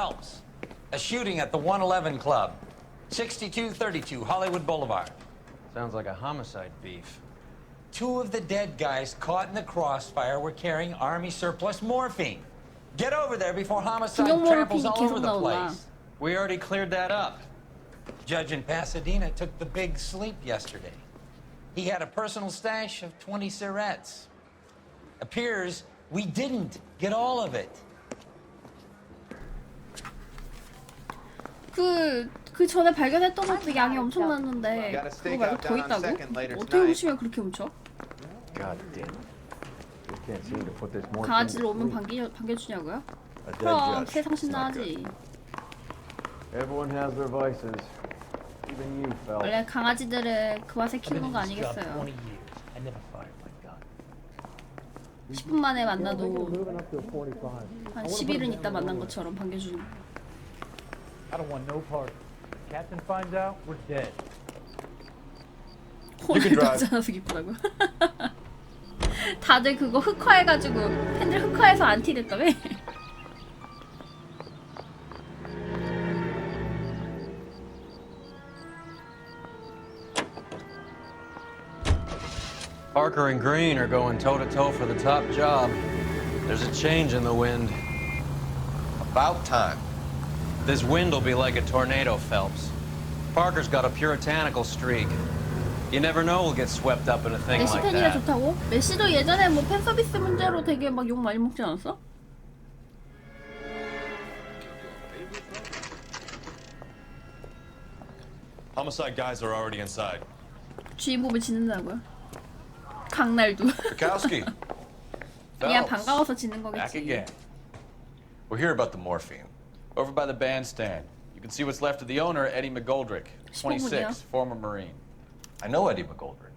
Phelps. A shooting at the 111 Club, 6232 Hollywood Boulevard. Sounds like a homicide beef. 2 of the dead guys caught in the crossfire were carrying Army surplus morphine. Get over there before homicide tramples all over the place. We already cleared that up. Judge in Pasadena took the big sleep yesterday. He had a personal stash of 20 cigarettes. Appears we didn't get all of it. 그 전에 발견했던 것도 양이 엄청 많은데 그거 말고 더 있다고? 어떻게 훔치면 그렇게 훔쳐? 강아지를 오면 반겨주냐고요? 그럼 세상 신나하지. 원래 강아지들은 그 맛에 키우는 거 아니겠어요? 10분 만에 만나도 한 10일은 있다 만난 것처럼 반겨주는. I don't want no part. Captain finds out, we're dead. 오늘 남자나서 기쁘다고. 다들 그거 흑화해가지고 팬들 흑화해서 안티 됐다며. Parker and Green are going toe-to-toe for the top job. There's a change in the wind. About time. This wind will be like a tornado, Phelps. Parker's got a puritanical streak. You never know we'll get swept up in a thing 메시 like 팬이라 that. 좋다고? 메시도 예전에 뭐 팬서비스 문제로 되게 막 욕 많이 먹지 않았어? Homicide guys are already inside. 주인공을 짓는다고요? 강날도. Bukowski. 그냥 반가워서 짓는 Back 거겠지. again. We're here about the morphine. Over by the bandstand. You can see what's left of the owner, Eddie McGoldrick, 26, former Marine. I know Eddie McGoldrick.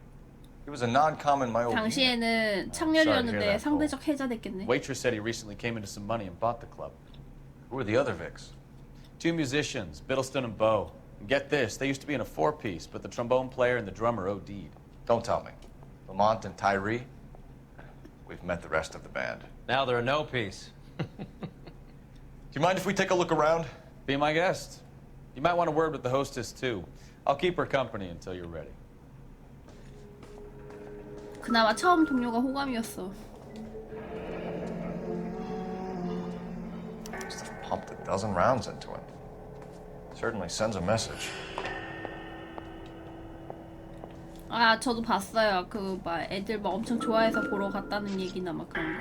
He was a non-com in my old unit. 당시에는 창렬이었는데 상대적 해자됐겠네. Waitress said he recently came into some money and bought the club. Who were the other Vics? 2 musicians, Biddleston and Bowe. And get this, they used to be in a 4-piece, but the trombone player and the drummer OD'd. Don't tell me. Lamont and Tyree? We've met the rest of the band. Now they're a no-piece. Do you mind if we take a look around? Be my guest. You might want a word with the hostess, too. I'll keep her company until you're ready. 그나마 처음 동료가 호감이었어. Must have pumped a dozen rounds into him. Certainly sends a message. 아 저도 봤어요. 그 막 애들 막 엄청 좋아해서 보러 갔다는 얘기나 막 그런 거.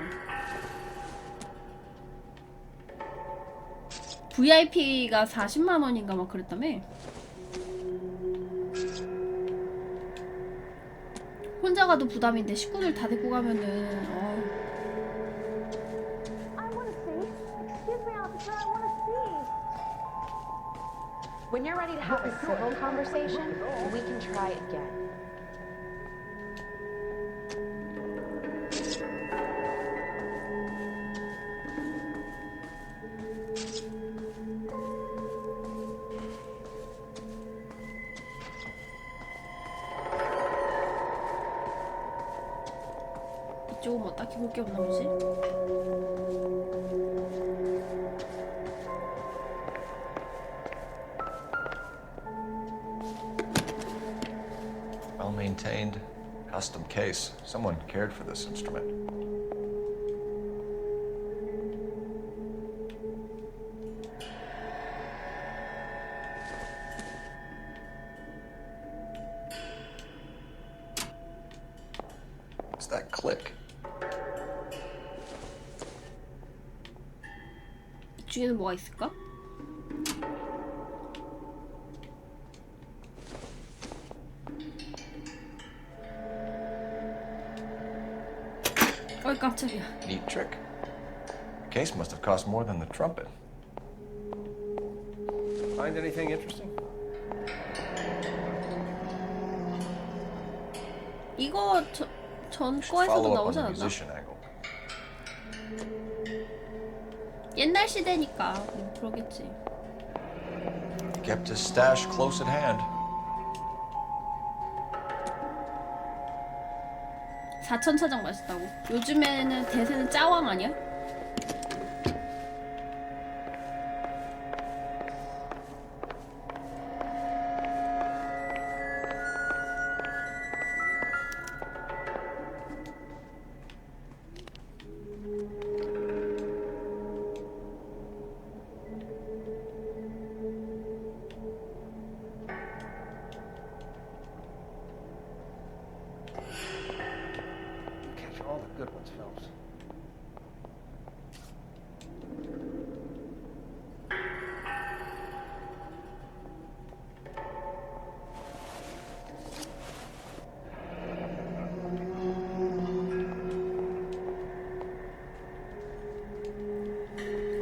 VIP가 40만 원인가 막 그랬다며. 혼자 가도 부담인데 식구들 다 데리고 가면은 I want to see. Excuse me, officer, I want to see. When you're ready to have a civil conversation, we can try again. 이쪽은 뭐 딱히 볼 게 없나 보지? Well-maintained, custom case. Someone cared for this instrument. What's that click? 이쪽에는 뭐가 있을까? 어이 깜짝이야. Neat trick. The case must have cost more than the trumpet. Find anything interesting? 이거 전 Should 거에서도 follow up on 나오지 the 않았나? musician angle. 옛날 시대니까 그러겠지. Kept his stash close at hand. 4,000차장 맛있다고. 요즘에는 대세는 짜왕 아니야? Good ones, Phelps.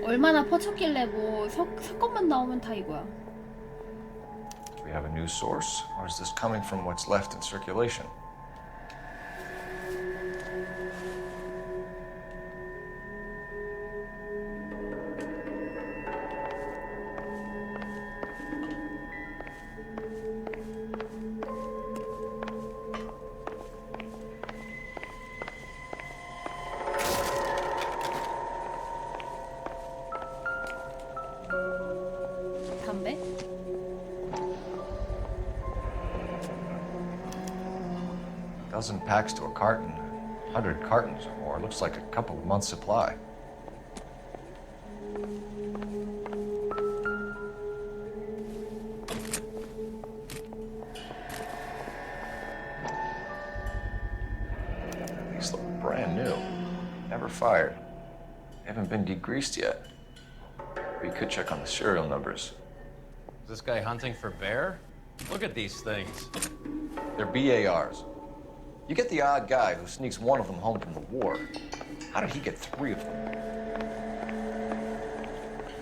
얼마나 퍼쳤길래 뭐 사건만 나오면 다 이거야. Do we have a news source, or is this coming from what's left in circulation? 담배? Dozen packs to a carton, 100 cartons or more. Looks like a couple of months' supply. These look brand new. Never fired. They haven't been degreased yet. We could check on the serial numbers. Is this guy hunting for bear? Look at these things. They're BARs. You get the odd guy who sneaks one of them home from the war. How did he get 3 of them?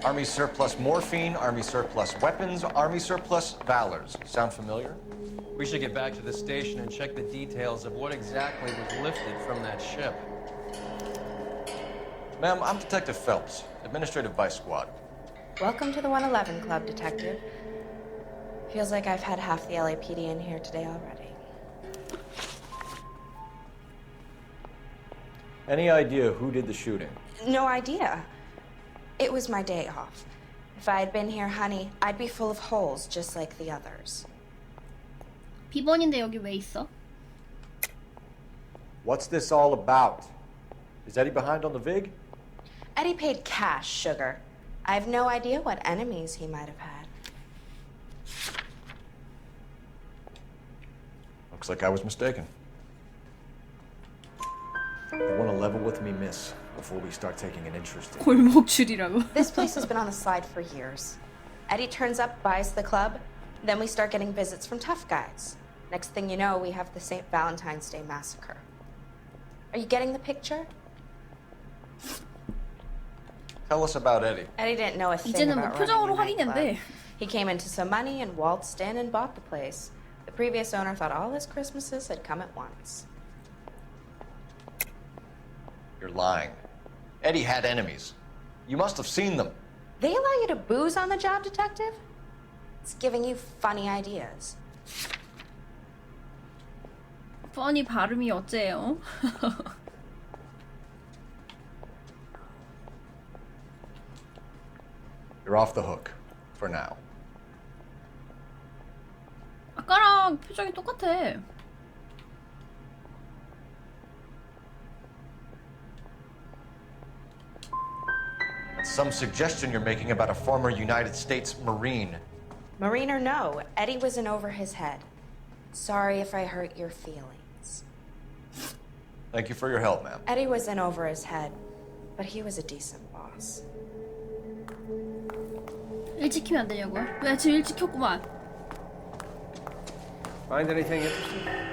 Army surplus morphine, Army surplus weapons, Army surplus valors. Sound familiar? We should get back to the station and check the details of what exactly was lifted from that ship. Ma'am, I'm Detective Phelps, Administrative Vice Squad. Welcome to the 111 Club, Detective. Feels like I've had half the LAPD in here today already. Any idea who did the shooting? No idea. It was my day off. If I had been here, honey, I'd be full of holes just like the others. 비번인데 여기 왜 있어? What's this all about? Is Eddie behind on the VIG? Eddie paid cash, sugar. I have no idea what enemies he might have had. Looks like I was mistaken. You want to level with me, miss, before we start taking an interest in 골목줄이라고. This place has been on the slide for years. Eddie turns up, buys the club, then we start getting visits from tough guys. Next thing you know, we have the St. Valentine's Day massacre. Are you getting the picture? Tell us about Eddie. Eddie didn't know a thing 이제는 뭐 about 표정으로 running a 확인해야 돼. nightclub. He came into some money and waltzed in and bought the place. The previous owner thought all his Christmases had come at once. You're lying. Eddie had enemies. You must have seen them. They allow you to booze on the job, detective? It's giving you funny ideas. 뻔히 발음이 어째요? You're off the hook. For now. 아까랑 표정이 똑같아. That's some suggestion you're making about a former United States Marine. Marine or no, Eddie was in over his head. Sorry if I hurt your feelings. Thank you for your help, ma'am. Eddie was in over his head, but he was a decent boss. 일 지키면 안 되냐고요? 왜 지금 일 지켰구만. Find anything interesting?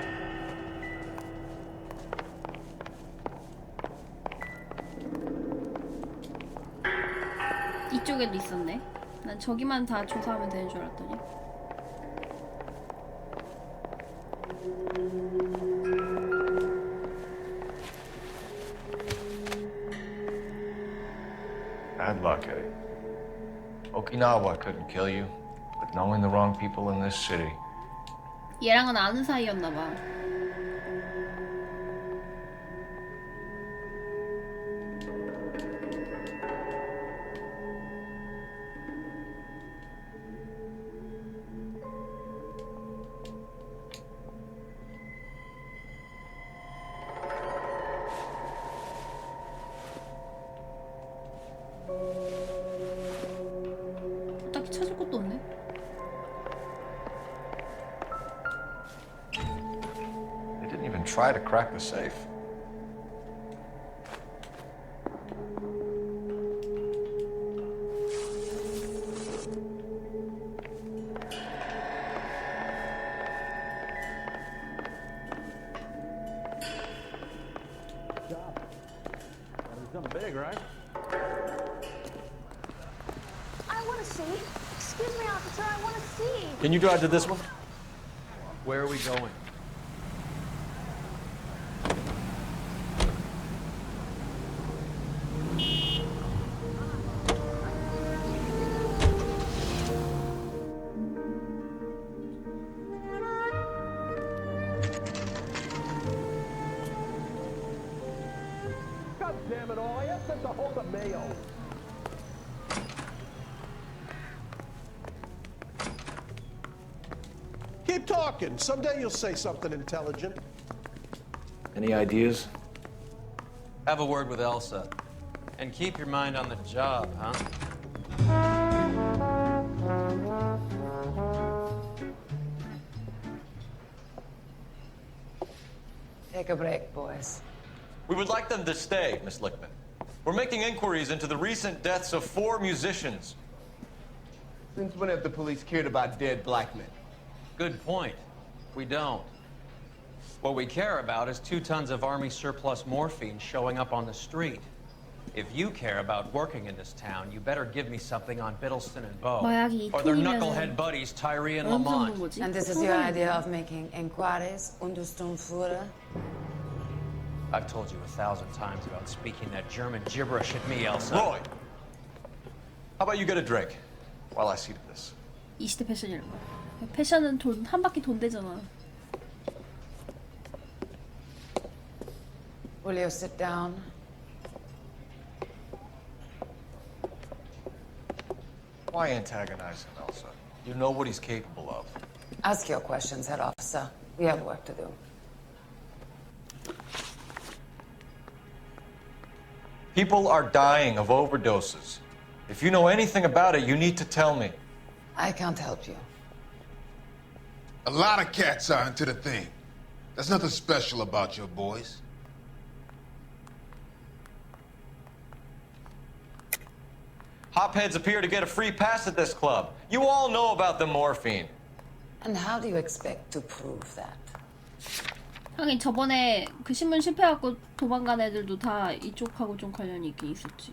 이쪽에도 있었네. 난 저기만 다 조사하면 되는 줄 알았더니. Bad luck, Eddie. Okinawa couldn't kill you, but knowing the wrong people in this city. 얘랑은 아는 사이였나 봐. 딱히 찾을 것도 없네. They didn't even try to crack the safe. something big, right? I want to see. Excuse me, officer, I want to see. Can you drive to this one? Where are we going? God damn it all, I have sent the whole of Mayo. Keep talking. Someday you'll say something intelligent. Any ideas? Have a word with Elsa. And keep your mind on the job, huh? Take a break, boys. We would like them to stay, Miss Lickman. We're making inquiries into the recent deaths of 4 musicians. Since when have the police cared about dead black men? Good point. We don't. What we care about is 2 tons of Army surplus morphine showing up on the street. If you care about working in this town, you better give me something on Biddleston and Bow. 마약이 Or their 2톤이면은 knucklehead buddies, Tyree and 어느 정도 Lamont. 뭐지? And this is your idea of making inquiries, Untersturmführer? I've told you 1,000 times about speaking that German gibberish at me, Elsa. Roy, how about you get a drink while I see to this? 20대 패션이란 거야. 패션은 돈, 한 바퀴 돈 되잖아. Will you sit down? Why antagonize him, Elsa? You know what he's capable of. Ask your questions, Head Officer. We have work to do. People are dying of overdoses. If you know anything about it, you need to tell me. I can't help you. A lot of cats are into the thing. There's nothing special about your boys. Hopheads appear to get a free pass at this club. You all know about the morphine. And how do you expect to prove that? 하긴 저번에 그 신문 실패하고 도망간 애들도 다 이쪽하고 좀 관련이 있긴 있었지.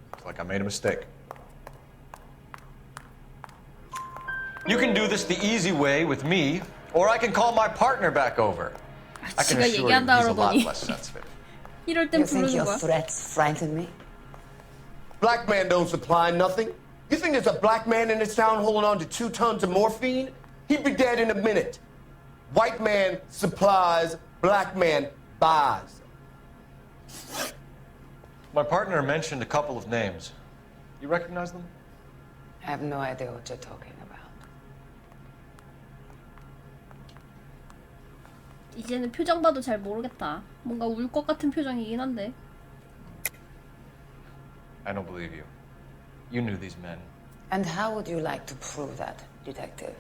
Looks like I made a mistake. You can do this the easy way with me, or I can call my partner back over. I can 지가 assure you 얘기한다 he's a lot 그러더니 less sensitive. 이럴 땐 You think 부르는 your 거야. threats frighten me? Black man don't supply nothing. You think there's a black man in this town holding on to 2 tons of morphine? He'd be dead in a minute. White man supplies, black man buys. My partner mentioned a couple of names. You recognize them? I have no idea what you're talking about. 이제는 표정 봐도 잘 모르겠다. 뭔가 울 것 같은 표정이긴 한데. I don't believe you. You knew these men. And how would you like to prove that, detective?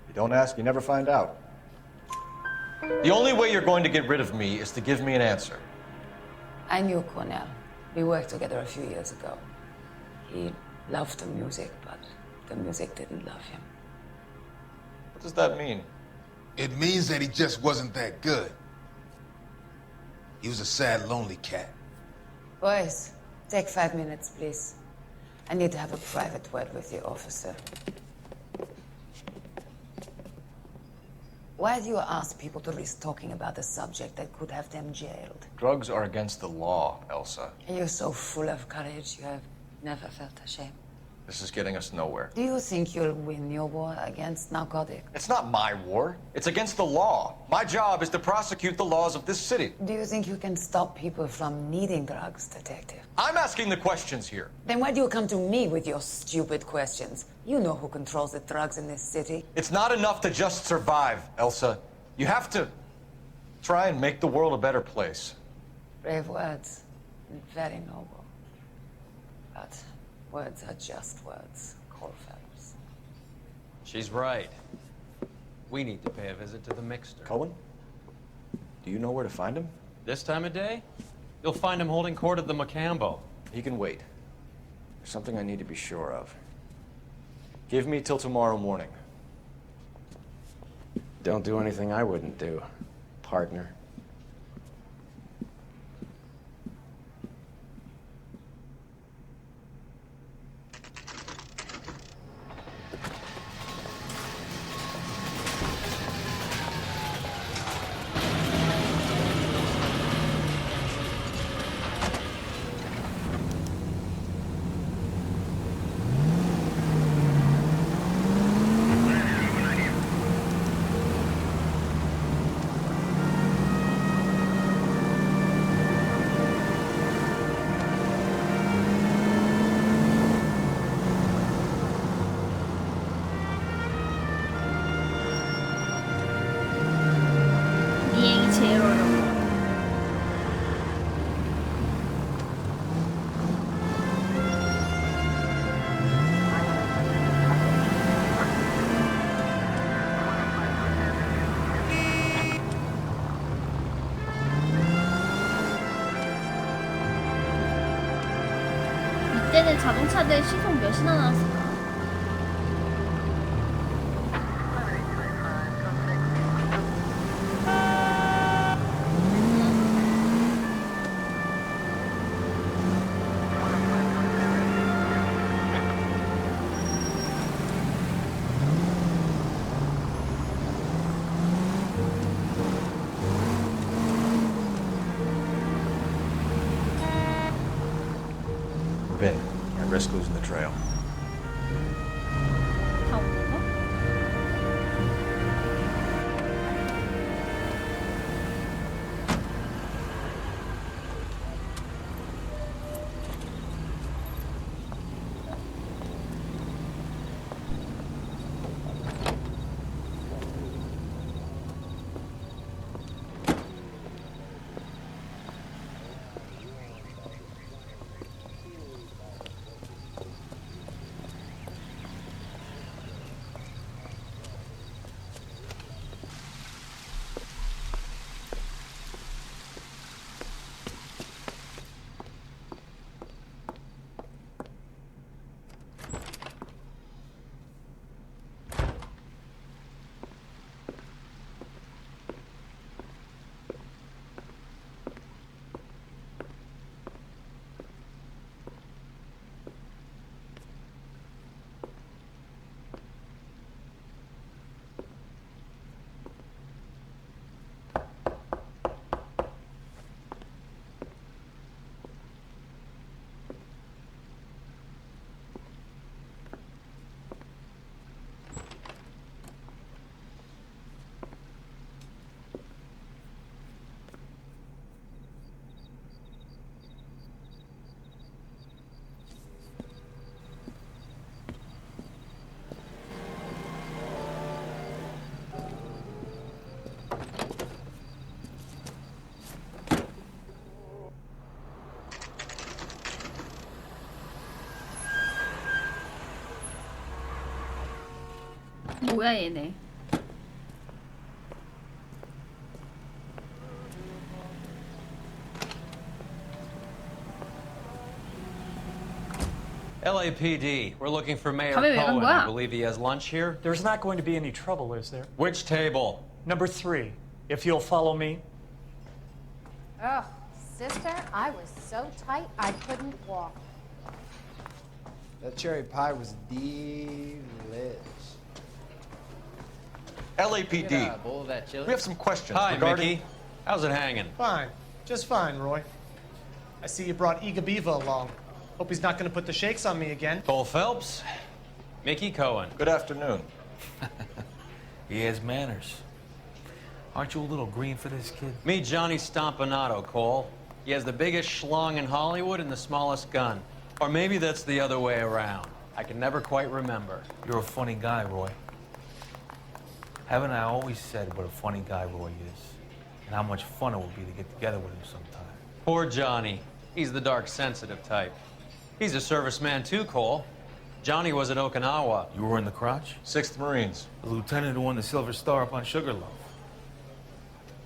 You don't ask, you never find out. The only way you're going to get rid of me is to give me an answer. I knew Cornell. We worked together a few years ago. He loved the music, but the music didn't love him. What does that mean? It means that he just wasn't that good. He was a sad, lonely cat. Boys, take 5 minutes, please. I need to have a private word with you, officer. Why do you ask people to risk talking about a subject that could have them jailed? Drugs are against the law, Elsa. And you're so full of courage, you have never felt ashamed. This is getting us nowhere. Do you think you'll win your war against narcotics? It's not my war. It's against the law. My job is to prosecute the laws of this city. Do you think you can stop people from needing drugs, detective? I'm asking the questions here. Then why do you come to me with your stupid questions? You know who controls the drugs in this city. It's not enough to just survive, Elsa. You have to try and make the world a better place. Brave words, and very noble. But words are just words, Cole Phelps. She's right. We need to pay a visit to the Mixter. Cohen? Do you know where to find him? This time of day? You'll find him holding court at the Macambo. He can wait. There's something I need to be sure of. Give me till tomorrow morning. Don't do anything I wouldn't do, partner. 비행이 제일 어려워. 이때는 자동차들 시속 몇이나 나왔을까? Vin, I risk losing the trail. 다 오는 거? 뭐야 얘네. LAPD, we're looking for Mayor 가면 왜 간 Cohen. 거야? I believe he has lunch here. There's not going to be any trouble, is there? Which table? Number 3, if you'll follow me. Oh, sister, I was so tight I couldn't walk. That cherry pie was delish. LAPD. Get a bowl of that chili. We have some questions Hi, regarding... Mickey. How's it hanging? Fine. Just fine, Roy. I see you brought Iga Beaver along. Hope he's not going to put the shakes on me again. Cole Phelps. Mickey Cohen. Good afternoon. He has manners. Aren't you a little green for this kid? Meet Johnny Stompanato, Cole. He has the biggest schlong in Hollywood and the smallest gun. Or maybe that's the other way around. I can never quite remember. You're a funny guy, Roy. Haven't I always said what a funny guy Roy is? And how much fun it would be to get together with him sometime. Poor Johnny. He's the dark, sensitive type. He's a serviceman too, Cole. Johnny was at Okinawa. You were in the crotch? 6th Marines. The lieutenant who won the Silver Star up on Sugarloaf.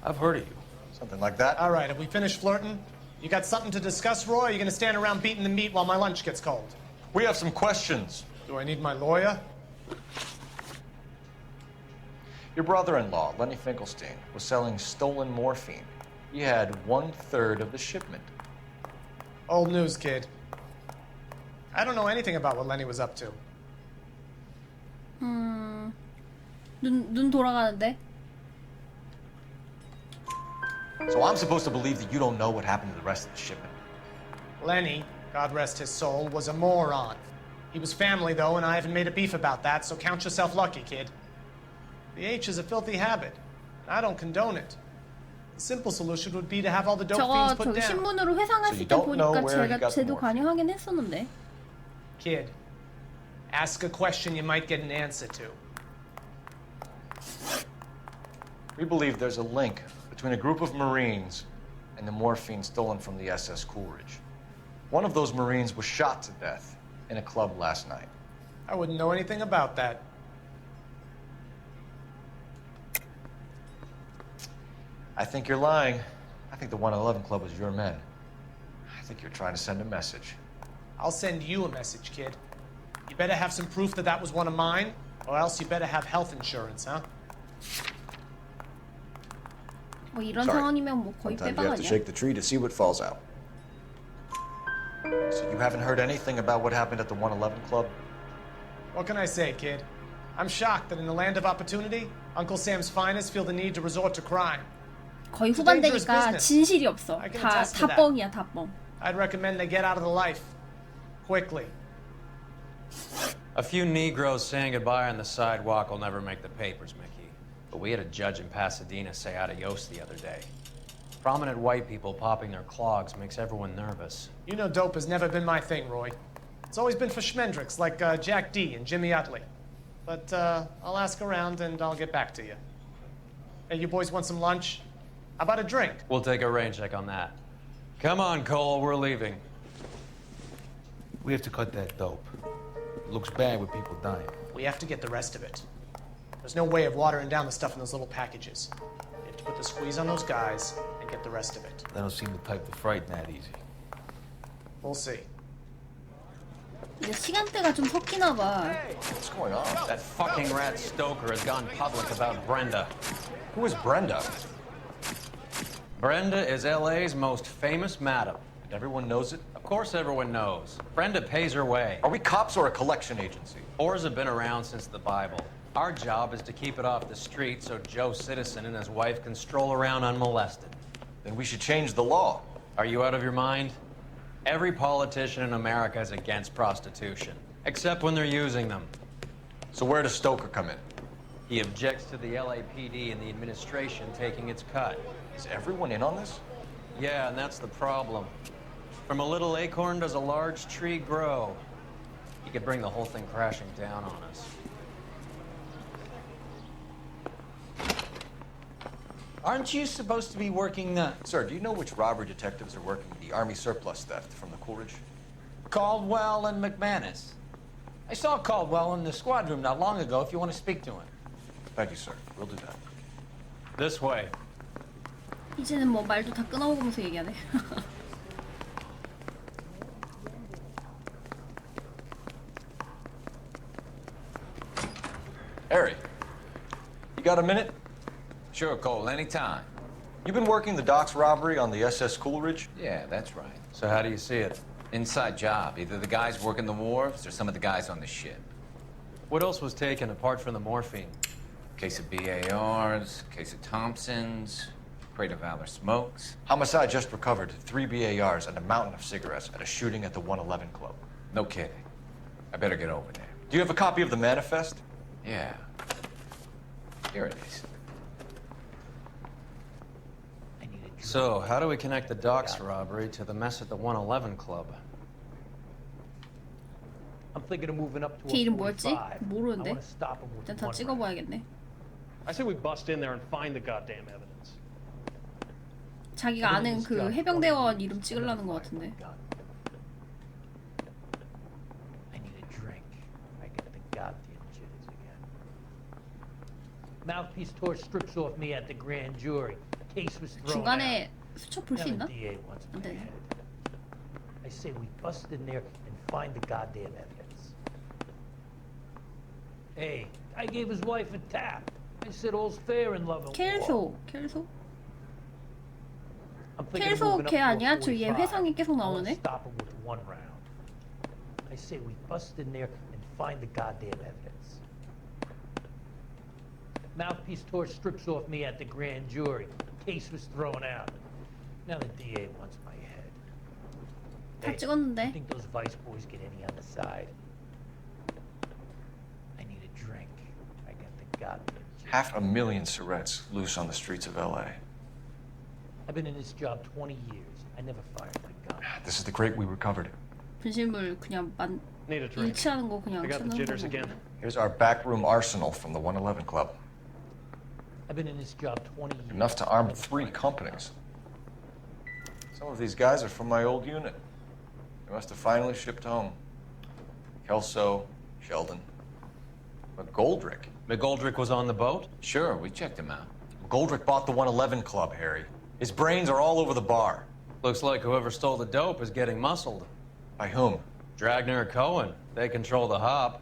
I've heard of you. Something like that. All right, have we finished flirting? You got something to discuss, Roy? Or are you going to stand around beating the meat while my lunch gets cold? We have some questions. Do I need my lawyer? Your brother-in-law, Lenny Finkelstein, was selling stolen morphine. He had 1/3 of the shipment. Old news, kid. I don't know anything about what Lenny was up to. 눈 돌아가는데? So I'm supposed to believe that you don't know what happened to the rest of the shipment. Lenny, God rest his soul, was a moron. He was family, though, and I haven't made a beef about that, so count yourself lucky, kid. The H is a filthy habit, and I don't condone it. The simple solution would be to have all the dope fiends 저거 put 저기 down. 신문으로 회상했을 때 보니까 쟤도 관여하긴 했었는데. Kid, ask a question you might get an answer to. We believe there's a link between a group of Marines and the morphine stolen from the SS Coolidge. One of those Marines was shot to death in a club last night. I wouldn't know anything about that. I think you're lying. I think the 111 Club was your men. I think you're trying to send a message. I'll send you a message, kid. You better have some proof that that was one of mine, or else you better have health insurance, huh? 뭐 이런 Sorry. 상황이면 뭐 거의 Sometimes 빼박 you have to 아니야? shake the tree to see what falls out. So you haven't heard anything about what happened at the 111 Club? What can I say, kid? I'm shocked that in the land of opportunity, Uncle Sam's finest feel the need to resort to crime. 거의 It's a dangerous 후반대니까 business. 진실이 없어. I can 다 attest to that. 뻥이야, 다 뻥. I'd recommend they get out of the life. Quickly. A few Negroes saying goodbye on the sidewalk will never make the papers, Mickey. But we had a judge in Pasadena say adios the other day. Prominent white people popping their clogs makes everyone nervous. You know dope has never been my thing, Roy. It's always been for schmendricks like Jack D and Jimmy Utley. But I'll ask around and I'll get back to you. Hey, you boys want some lunch? How about a drink? We'll take a rain check on that. Come on, Cole, we're leaving. We have to cut that dope. It looks bad with people dying. We have to get the rest of it. There's no way of watering down the stuff in those little packages. We have to put the squeeze on those guys and get the rest of it. They don't seem the type to frighten that easy. We'll see. 이제 시간대가 좀 섞이나 봐. What's going on? That fucking rat Stoker has gone public about Brenda. Who is Brenda? Brenda is LA's most famous madam. And everyone knows it? Of course everyone knows. Brenda pays her way. Are we cops or a collection agency? Whores have been around since the Bible. Our job is to keep it off the street so Joe Citizen and his wife can stroll around unmolested. Then we should change the law. Are you out of your mind? Every politician in America is against prostitution, except when they're using them. So where does Stoker come in? He objects to the LAPD and the administration taking its cut. Is everyone in on this? Yeah, and that's the problem. From a little acorn does a large tree grow. He could bring the whole thing crashing down on us. Aren't you supposed to be working the... Sir, do you know which robbery detectives are working the Army surplus theft from the Coolidge? Caldwell and McManus. I saw Caldwell in the squad room not long ago if you want to speak to him. Thank you, sir. We'll do that. This way. 이제는 뭐 말도 다 끊어먹으면서 얘기하네. Harry, you got a minute? Sure, Cole, anytime. You've been working the docks robbery on the SS Coolidge? Yeah, that's right. So how do you see it? Inside job. Either the guys working the wharves or some of the guys on the ship. What else was taken apart from the morphine? Case of BARs, case of Thompsons, crate of Valor smokes. Homicide just recovered 3 BARs and a mountain of cigarettes at a shooting at the 111 Club. No kidding. I better get over there. Do you have a copy of the manifest? Yeah. Here it is. So, how do we connect the docks robbery to the mess at the 111 Club? I'm thinking of moving up to 걔 a 이름 뭐였지? 45. I 모르는데. want to stop him with 일단 다 one 찍어봐야겠네. I say we bust in there and find the goddamn evidence. 자기가 아는 그 해병대원 이름 찍으려는 것 같은데. I need a drink. I get the goddamn jitters again. Mouthpiece tore strips off me at the grand jury. Case was thrown out. 중간에 수첩 볼 수 있나? DA wants 안 my 되네. head. I say we bust in there and find the goddamn evidence. Hey, I gave his wife a tap. I said all's fair in love and war. 켈소? I'm thinking of moving 켈소 up 걔 to a 아니야? 저 얘 45. 회상이 계속 I wanna 나오네? stop him with one round. I say we bust in there and find the goddamn evidence. Mouthpiece tore strips off me at the grand jury. Case was thrown out. Now the DA wants my head. 다 찍었는데. You think those Vice boys get any on the side? I need a drink. I got the goddamn. 500,000 Surretts loose on the streets of LA. I've been in this job 20 years. I never fired my gun. This is the crate we recovered. 분실물 그냥 Need a drink. 일치하는 거 그냥 I got the 쓰는 jitters 거. again. Here's our backroom arsenal from the 111 Club. I've been in this job 20 years. Enough to arm 3 companies. Some of these guys are from my old unit. They must have finally shipped home. Kelso, Sheldon. McGoldrick. McGoldrick was on the boat? Sure, we checked him out. McGoldrick bought the 111 Club, Harry. His brains are all over the bar. Looks like whoever stole the dope is getting muscled. By whom? Dragner or Cohen. They control the hop.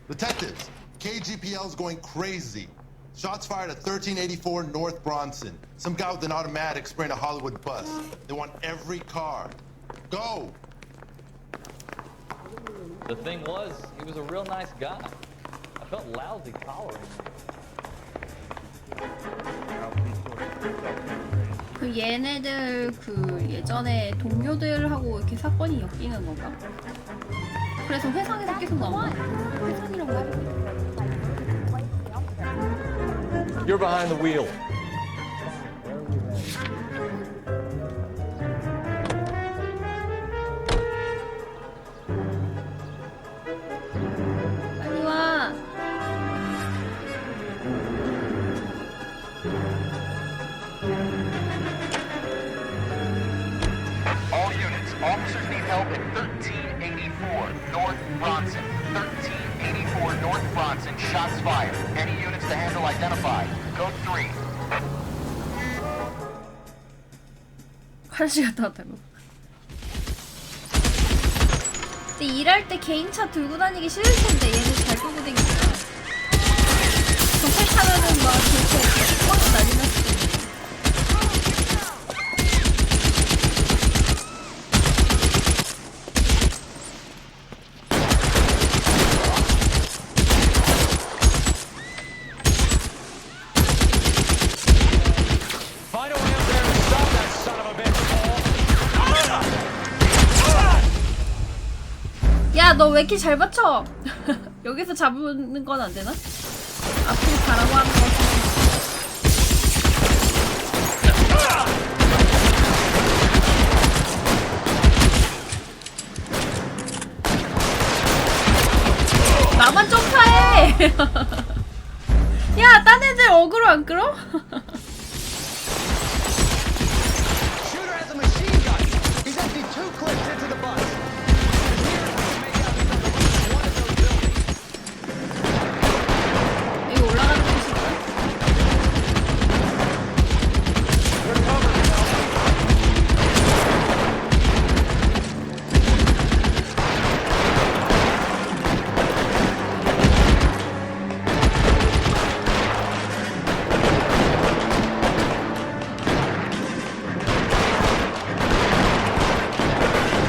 Detectives, KGPL's going crazy. Shots fired at 1384 North Bronson. Some guy with an automatic spraying a Hollywood bus. They want every car. Go! The thing was, he was a real nice guy. I felt lousy collaring him. 그 얘네들 그 예전에 동료들하고 이렇게 사건이 엮이는 건가? 그래서 회상에서 계속 나오나? 회상이라고 해야 되나? You're behind the wheel. 빨리 와. All units, officers need help at 1384 North Bronson. 1384 North Bronson, shots fired. Any units to handle identified. Code 3. 화장실 갔다 왔다고. 근데 일할 때 개인차 들고 다니기 싫을 텐데 얘는 잘 끌고 다니니까. 저패 타면은 막 저렇게 꽉 난리 났을 텐데. Find a way up there and stop that son of a bitch, Paul! 야, 너 왜 이렇게 잘 맞춰? 여기서 잡는 건 안 되나? 앞으로 가라고 하는 거. 나만 점프해! 야, 딴 애들 어그로 안 끌어? Shooter has a machine gun. He's emptied 2 clips into the bus. 여기 올라가는 곳인가?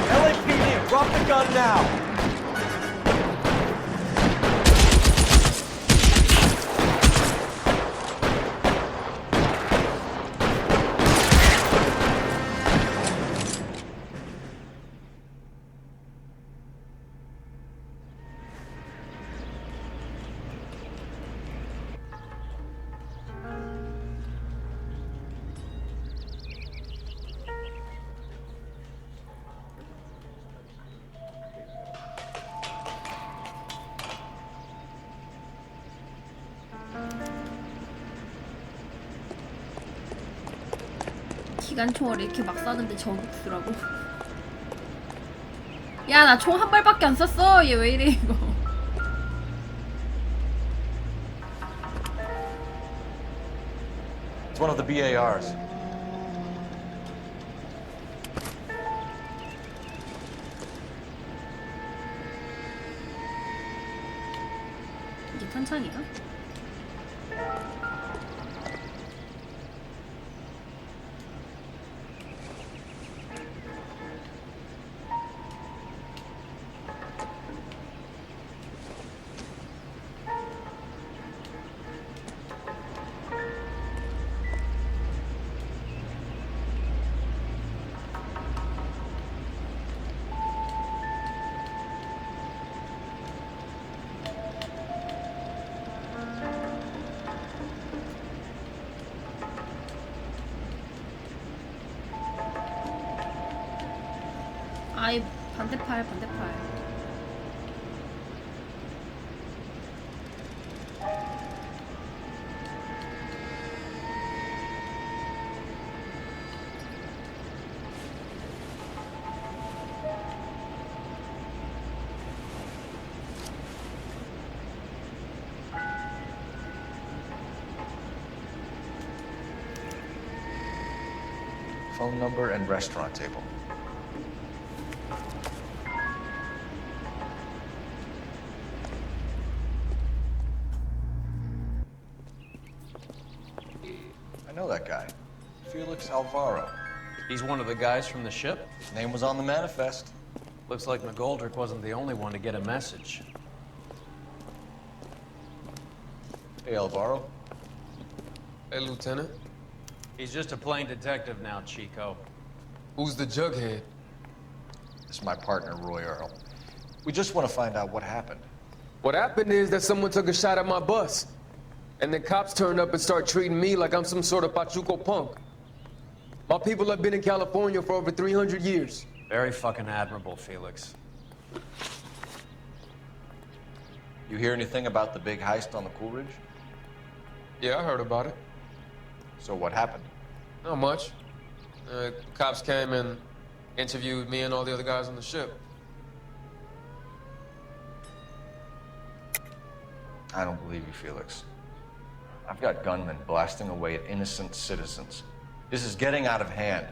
LAPD, drop the gun now. 기관총을 이렇게 막 쐈는데 저격수라고. 야, 나 총 한 발밖에 안 쐈어. 얘 왜 이래 이거. It's one of the BARs. 이게 탄창이야? 아이 반대팔. Phone number and restaurant table. I know that guy. Felix Alvaro. He's one of the guys from the ship? His name was on the manifest. Looks like McGoldrick wasn't the only one to get a message. Hey, Alvaro. Hey, Lieutenant. He's just a plain detective now, Chico. Who's the jughead? This is my partner, Roy Earl. We just want to find out what happened. What happened is that someone took a shot at my bus. And then cops turned up and start treating me like I'm some sort of Pachuco punk. My people have been in California for over 300 years. Very fucking admirable, Felix. You hear anything about the big heist on the Coolidge? Yeah, I heard about it. So what happened? Not much. Cops came and interviewed me and all the other guys on the ship. I don't believe you, Felix. I've got gunmen blasting away at innocent citizens. This is getting out of hand.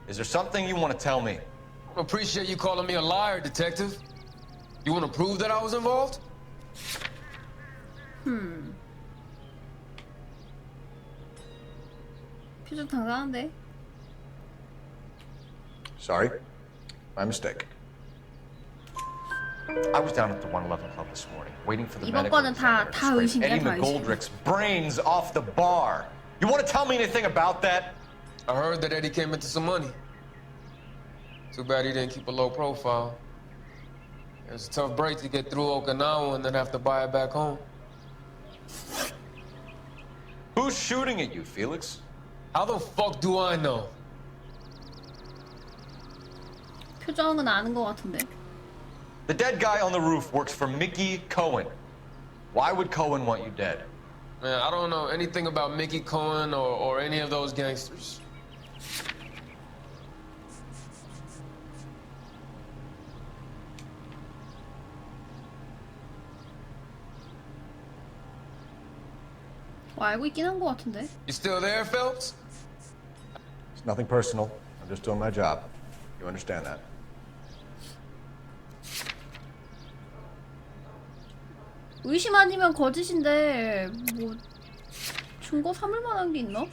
Is there something you want to tell me? I appreciate you calling me a liar, detective. You want to prove that I was involved? 표정 당당한데? Sorry. My mistake. I was down at the 111 Club this morning, waiting for the 이번 medical 거는 다 examiner to scrape 의심이야, Eddie 다 의심. McGoldrick's brains off the bar. You want to tell me anything about that? I heard that Eddie came into some money. Too bad he didn't keep a low profile. It was a tough break to get through Okinawa and then have to buy it back home. Who's shooting at you, Felix? How the fuck do I know? 표정은 아는 것 같은데. The dead guy on the roof works for Mickey Cohen. Why would Cohen want you dead? Man, I don't know anything about Mickey Cohen or any of those gangsters. 알고 있긴 한 것 같은데. You still there, Phelps? It's nothing personal. I'm just doing my job. You understand that? 의심 아니면 거짓인데 뭐 증거 삼을 만한 게 있나?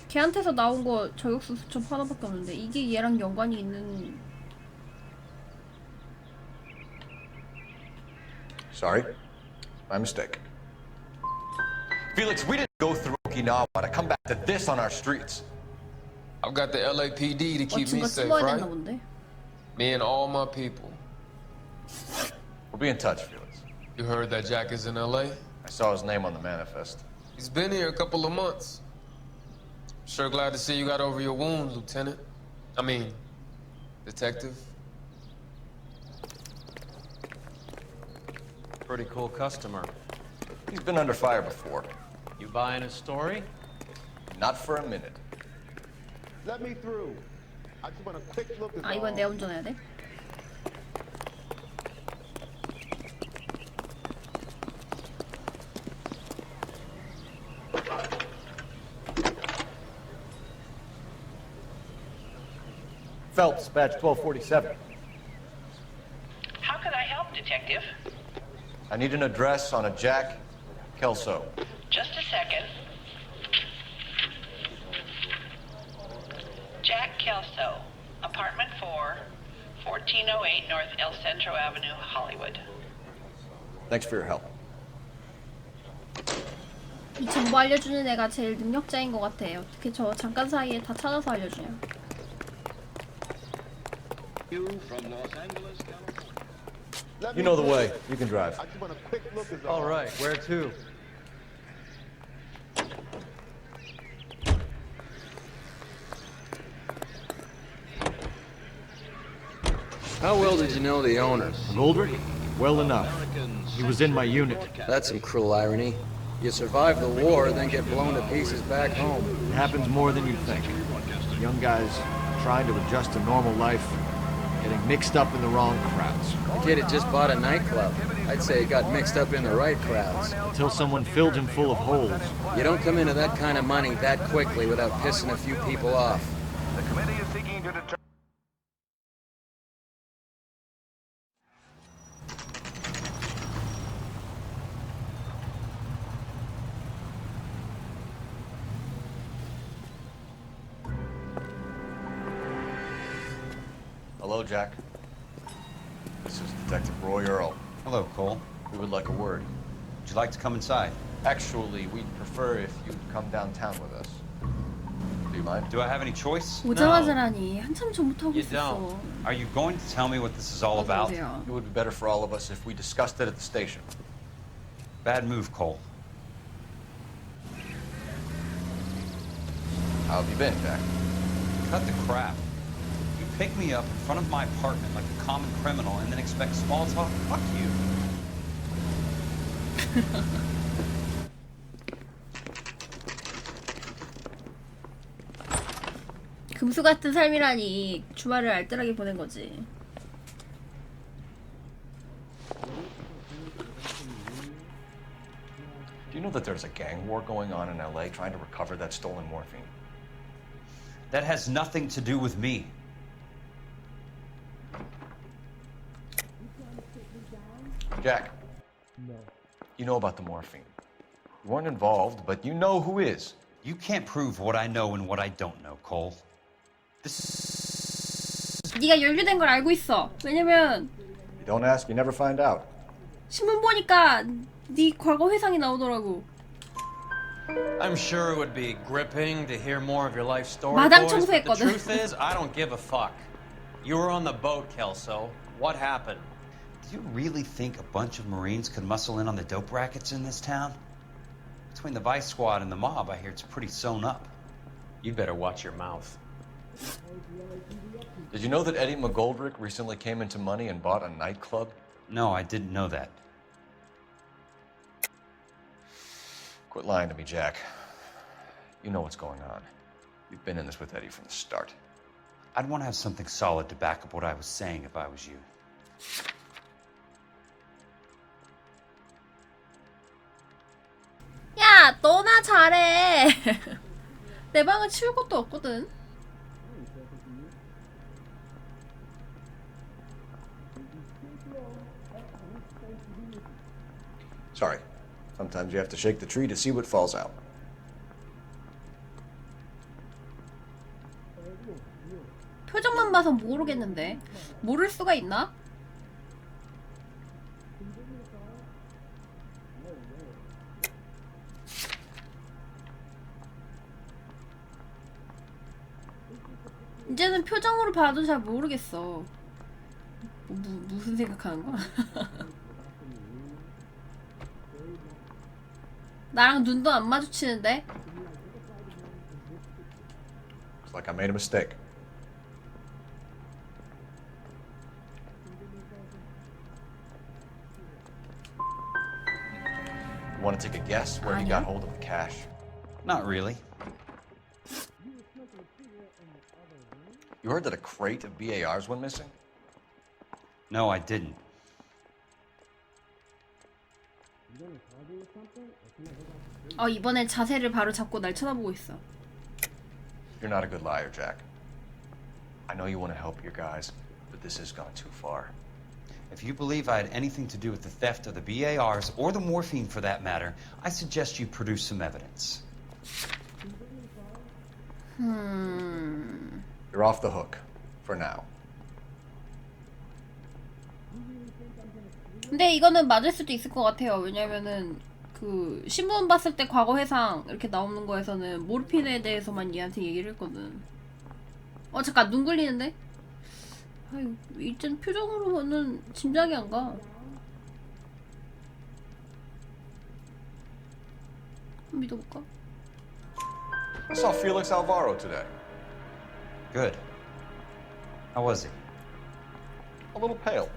걔한테서 나온 거 저격수 수첩 하나밖에 없는데 이게 얘랑 연관이 있는. Sorry. My mistake. Felix, we didn't go through Okinawa to come back to this on our streets. I've got the LAPD to keep me 증거 safe, 찍어야 right? 된다 본데. Me and all my people. We'll be in touch, Felix. You heard that Jack is in LA? I saw his name on the manifest. He's been here a couple of months. Sure glad to see you got over your wound, Lieutenant. I mean, Detective. Pretty cool customer. He's been under fire before. You buying his story? Not for a minute. Let me through. I just want a quick look at 아 이건 내가 운전해야 돼? Phelps, badge 1247. Detective? I need an address on a Jack Kelso. Just a second. Jack Kelso, apartment 4, 1408 North El Centro Avenue, Hollywood. Thanks for your help. 이 정보 알려주는 애가 제일 능력자인 것 같아. 어떻게 저 잠깐 사이에 다 찾아서 알려주냐. You know the way. You can drive. All right, where to? How well did you know the owner? Goldrick? Well enough. He was in my unit. That's some cruel irony. You survive the war, then get blown to pieces back home. It happens more than you think. Young guys trying to adjust to normal life, getting mixed up in the wrong crowds. The kid had just bought a nightclub. I'd say he got mixed up in the right crowds. Until someone filled him full of holes. You don't come into that kind of money that quickly without pissing a few people off. The committee is seeking to determine. Hello, Jack. This is Detective Roy Earl. Hello, Cole. We would like a word. Would you like to come inside? Actually, we'd prefer if you'd come downtown with us. Do you mind? Do I have any choice? 오자마자라니 한참 전부터 하고 You 있었어. don't. Are you going to tell me what this is all about? It would be better for all of us if we discussed it at the station. Bad move, Cole. How have you been, Jack? Cut the crap. You pick me up in front of my apartment like a common criminal and then expect small talk? Fuck you. 금수 같은 삶이라니 주말을 알뜰하게 보낸 거지. Do you know that there's a gang war going on in LA trying to recover that stolen morphine? That has nothing to do with me. Jack. No. You know about the morphine. You weren't involved, but you know who is. You can't prove what I know and what I don't know, Cole. 네가 연루된 걸 알고 있어. 왜냐면 You don't ask, you never find out. 신문 보니까 네 과거 회상이 나오더라고. I'm sure it would be gripping to hear more of your life story, 마당 boys, but the 청소했거든. truth is, I don't give a fuck. You were on the boat, Kelso. What happened? Do you really think a bunch of Marines could muscle in on the dope rackets in this town? Between the Vice Squad and the mob, I hear it's pretty sewn up. You better watch your mouth. Did you know that Eddie McGoldrick recently came into money and bought a nightclub? No, I didn't know that. Quit lying to me, Jack. You know what's going on. You've been in this with Eddie from the start. I'd want to have something solid to back up what I was saying if I was you. 야, 너나 잘해. 내 방은 치울 것도 없거든. Sorry. Sometimes you have to shake the tree to see what falls out. 표정만 봐선 모르겠는데. 모를 수가 있나? 이제는 표정으로 봐도 잘 모르겠어. 무슨 생각하는 거야? 나랑 눈도 안 마주치는데? Looks like I made a mistake. You want to take a guess where he got hold of the cash? Not really. You heard that a crate of BARs went missing? No, I didn't. 이번엔 자세를 바로 잡고 날 쳐다보고 있어. You're not a good liar, Jack. I know you want to help your guys, but this has gone too far. If you believe I had anything to do with the theft of the BARs, or the morphine for that matter, I suggest you produce some evidence. You're off the hook. For now. 근데 이거는 맞을 수도 있을 것 같아요. 왜냐면은 그 신문 봤을 때 과거 회상 이렇게 나오는 거에서는 모르핀에 대해서만 얘한테 얘기를 했거든. 잠깐 눈 굴리는데? 아유, 일단 표정으로는 짐작이 안 가. 믿어볼까? I saw Felix Alvaro today. Good. How was he? A little pale.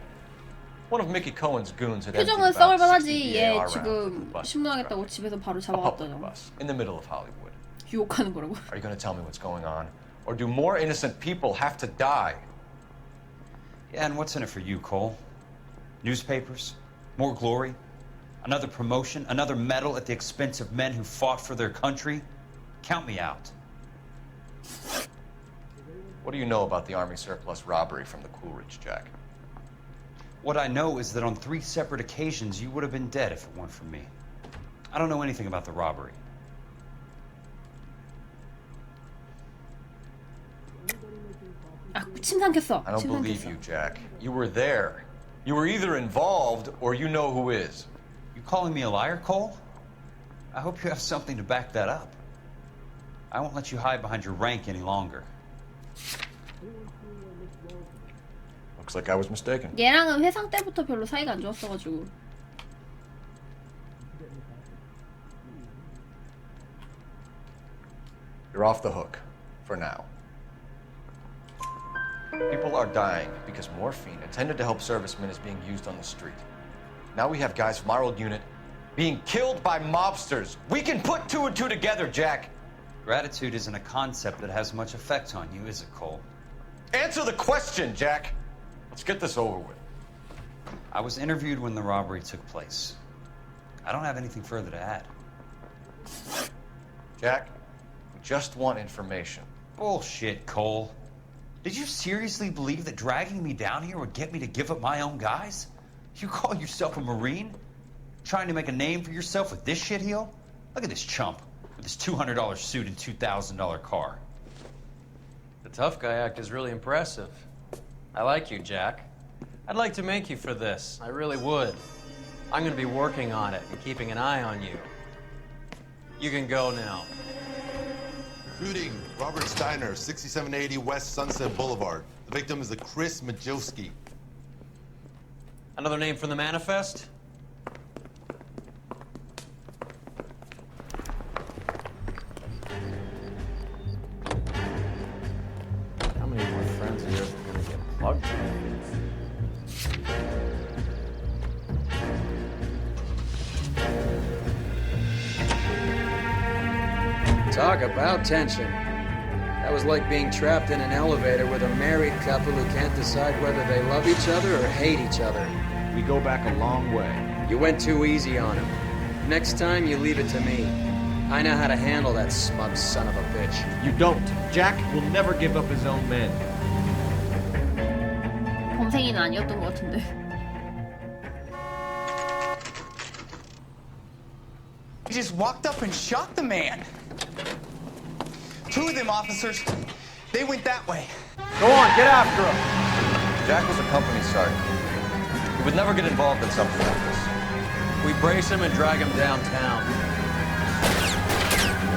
One of Mickey Cohen's goons had emptied 표정은 about 60 썩을만하지. 얘 BAR rounds 지금 into the bus 신문하겠다고 집에서 바로 A public 잡아갔더니 bus in the middle of Hollywood. 유혹하는 거라고. Are you going to tell me what's going on? Or do more innocent people have to die? Yeah, and what's in it for you, Cole? Newspapers? More glory? Another promotion? Another medal at the expense of men who fought for their country? Count me out. What do you know about the Army surplus robbery from the Coolidge, Jack? What I know is that on 3 separate occasions you would have been dead if it weren't for me. I don't know anything about the robbery. 침 삼켰어. I don't 침 believe 삼켰어. you, Jack. You were there. You were either involved or you know who is. You calling me a liar, Cole? I hope you have something to back that up. I won't let you hide behind your rank any longer. Looks like I was mistaken. 얘랑은 회상 때부터 별로 사이가 안 좋았어가지고. You're off the hook. For now. People are dying because morphine intended to help servicemen is being used on the street. Now we have guys from our old unit being killed by mobsters. We can put 2 and 2 together, Jack. Gratitude isn't a concept that has much effect on you, is it, Cole? Answer the question, Jack. Let's get this over with. I was interviewed when the robbery took place. I don't have anything further to add. Jack, we just want information. Bullshit, Cole. Did you seriously believe that dragging me down here would get me to give up my own guys? You call yourself a Marine? Trying to make a name for yourself with this shitheel? Look at this chump with his $200 suit and $2,000 car. The tough guy act is really impressive. I like you, Jack. I'd like to make you for this. I really would. I'm going to be working on it and keeping an eye on you. You can go now. Shooting, Robert Steiner, 6780 West Sunset Boulevard. The victim is a Chris Majowski. Another name from the manifest? How many more friends of yours are gonna get plugged? Talk about tension. That was like being trapped in an elevator with a married couple who can't decide whether they love each other or hate each other. We go back a long way. You went too easy on him. Next time, you leave it to me. I know how to handle that smug son of a bitch. You don't. Jack will never give up his own men. 범생이는 아니었던 것 같은데. He just walked up and shot the man. 2 of them officers, they went that way. Go on, get after him. Jack was a company sergeant. He would never get involved in something like this. We brace him and drag him downtown.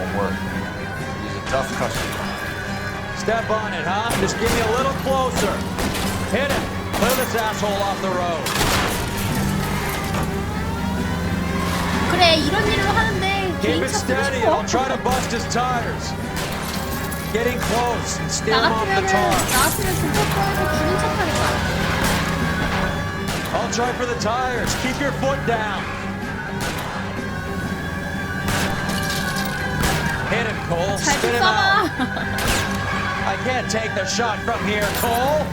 Won't work. He's a tough customer. Step on it, huh? Just give me a little closer. Hit him. Clear this asshole off the road. 그래, 이런 일을 하는데 Keep 개인 it 차 쓰고 steady and I'll 싶어? try to bust his tires. Getting close and steer 나 him off the 같으면은 tar. 진짜 꺼내서 주는 척 하겠다. I'll try for the tires. Keep your foot down. Hit him, Cole. 잘 Spin 좀 him out. 쏴봐. I can't take the shot from here, Cole.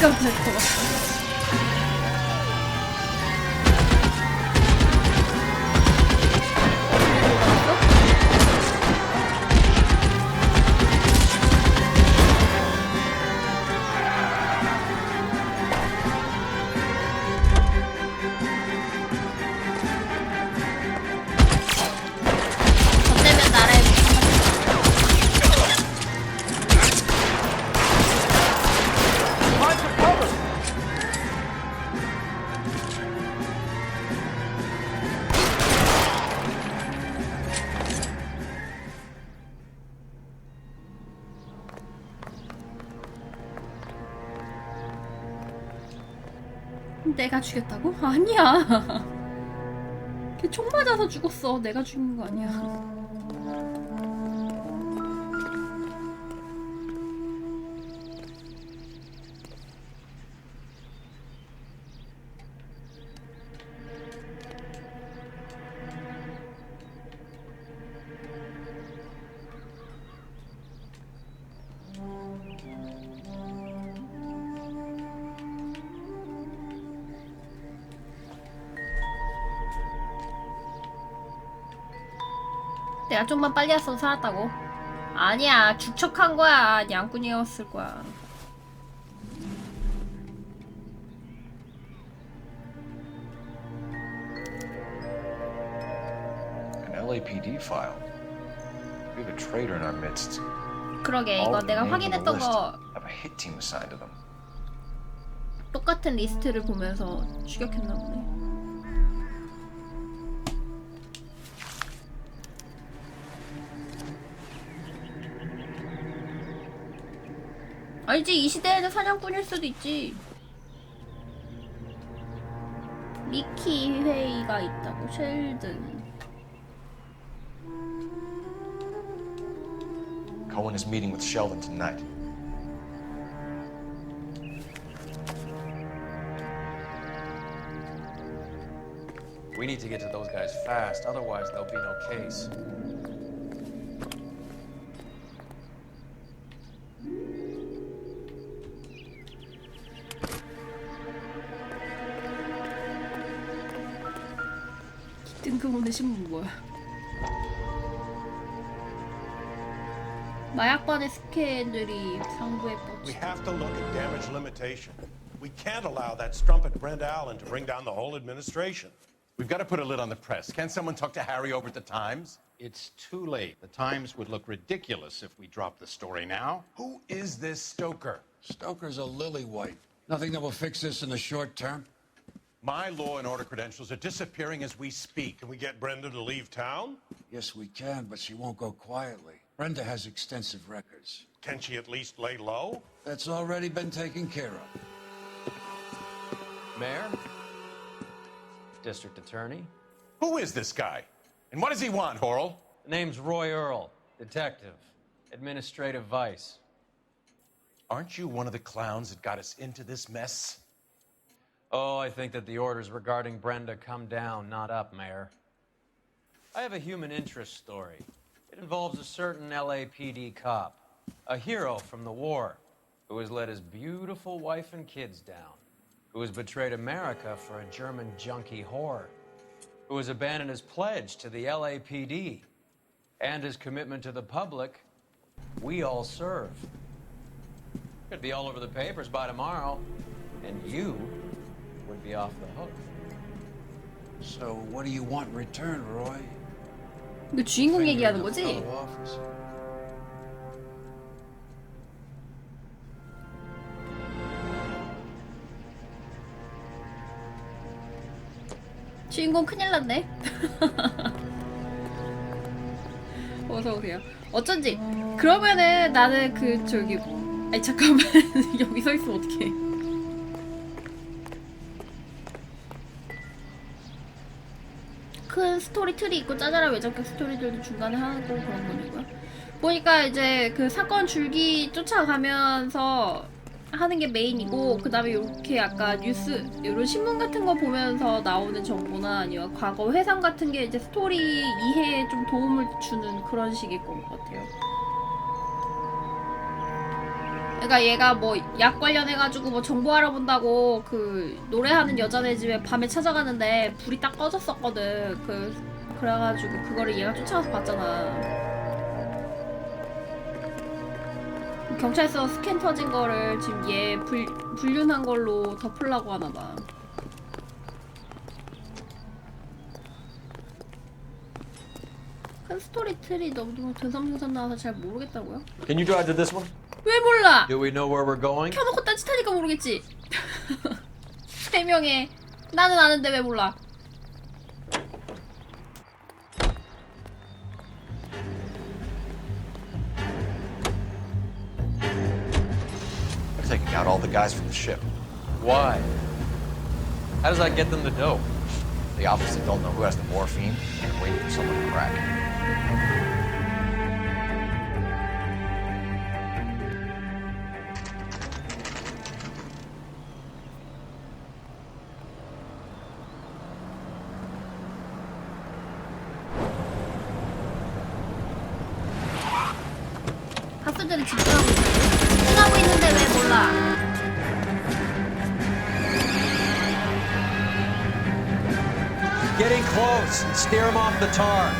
깜짝 놀랐어. 어쩌면 나라에 내가 죽였다고? 아니야. 걔 총 맞아서 죽었어. 내가 죽인 거 아니야. 내가 좀만 빨리 왔어도 살았다고? 아니야, 죽척한 거야. 양꾼이었을 거야. An LAPD file. We have a traitor in our midst. 그러게, 이거 내가 확인했던 거 Have a hit team assigned to them. 똑같은 리스트를 보면서 추격했나 보네. 알지, 이 시대에는 사냥꾼일 수도 있지. 미키 회의가 있다고. 셸든. Cohen is meeting with Sheldon tonight. We need to get to those guys fast, otherwise there'll be no case. 뜬금없는 신문 뭐야? 마약반의 스캔들이 상부에 뻗쳐. We have to look at damage limitation. We can't allow that strumpet Brent Allen to bring down the whole administration. We've got to put a lid on the press. Can't someone talk to Harry over at the Times? It's too late. The Times would look ridiculous if we dropped the story now. Who is this Stoker? Stoker's a lily-white. Nothing that will fix this in the short term. My law and order credentials are disappearing as we speak. Can we get Brenda to leave town? Yes, we can, but she won't go quietly. Brenda has extensive records. Can she at least lay low? That's already been taken care of. Mayor? District Attorney? Who is this guy? And what does he want, Horrell? The name's Roy Earl, detective, administrative vice. Aren't you one of the clowns that got us into this mess? Oh, I think that the orders regarding Brenda come down, not up, Mayor. I have a human interest story. It involves a certain LAPD cop, a hero from the war, who has let his beautiful wife and kids down, who has betrayed America for a German junkie whore, who has abandoned his pledge to the LAPD and his commitment to the public. We all serve. Could be all over the papers by tomorrow, and you would be off the hook. So what do you want in return, Roy? 그 주인공 얘기하는 거지? Fellow officer. 주인공 큰일 났네. 어서 오세요. 어쩐지 그러면은 나는 그 저기 아니 잠깐만 여기 서 있으면 어떡해. 큰 스토리 틀이 있고 짜잘한 외전격 스토리들도 중간에 하고 그런 거니까. 보니까 이제 그 사건 줄기 쫓아가면서 하는 게 메인이고, 그 다음에 이렇게 약간 뉴스, 이런 신문 같은 거 보면서 나오는 정보나 아니면 과거 회상 같은 게 이제 스토리 이해에 좀 도움을 주는 그런 식일 것 같아요. 그러니까 얘가 뭐 약 관련해가지고 뭐 정보 알아본다고 그 노래하는 여자네 집에 밤에 찾아가는데 불이 딱 꺼졌었거든. 그래가지고 그거를 얘가 쫓아가서 봤잖아. 경찰서 스캔 터진 거를 지금 얘 불륜한 걸로 덮으려고 하나봐. 큰 스토리 틀이 너무 되섬김섬 나와서 잘 모르겠다고요? Can you drive to this one? 왜 몰라? Do we know where we're going? 켜놓고 딴짓하니까 모르겠지. 3명에 나는 아는데 왜 몰라? We're taking out all the guys from the ship. Why? How does that get them the dope? The opposite don't know who has the morphine and they're waiting for someone to crack it. 가수들이 집중하고 있는데 집중하고 있는데 왜 몰라? Getting close. Steer him off the tar.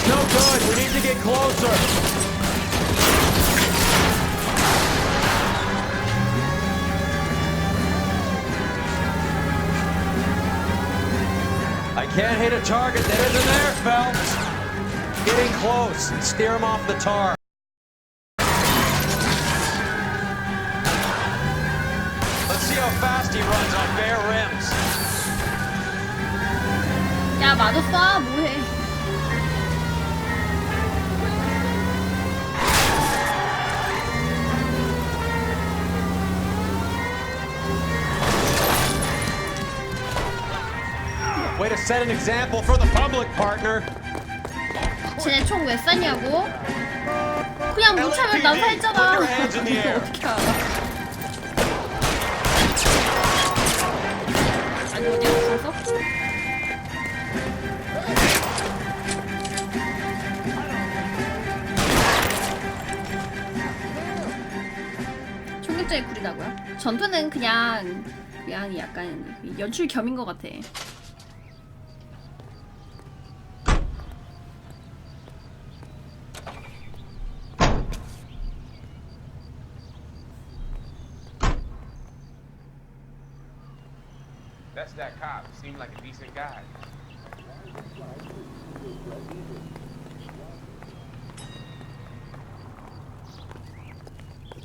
No good. We need to get closer. I can't hit a target that isn't there, Phelps. Getting close. Steer him off the tar. Let's see how fast he runs on bare rims. 야 맞았어 뭐해? Way to set an example for the public, partner. 쟤네 총 왜 쐈냐고? 그냥 못 차면 난사했잖아. Put your hands in the air. 어떻게 알아? 아니 어디 없어서? 총격전이 구리다고요? 전투는 그냥 약간 연출 겸인 것 같아. That's that cop. Seemed like a decent guy.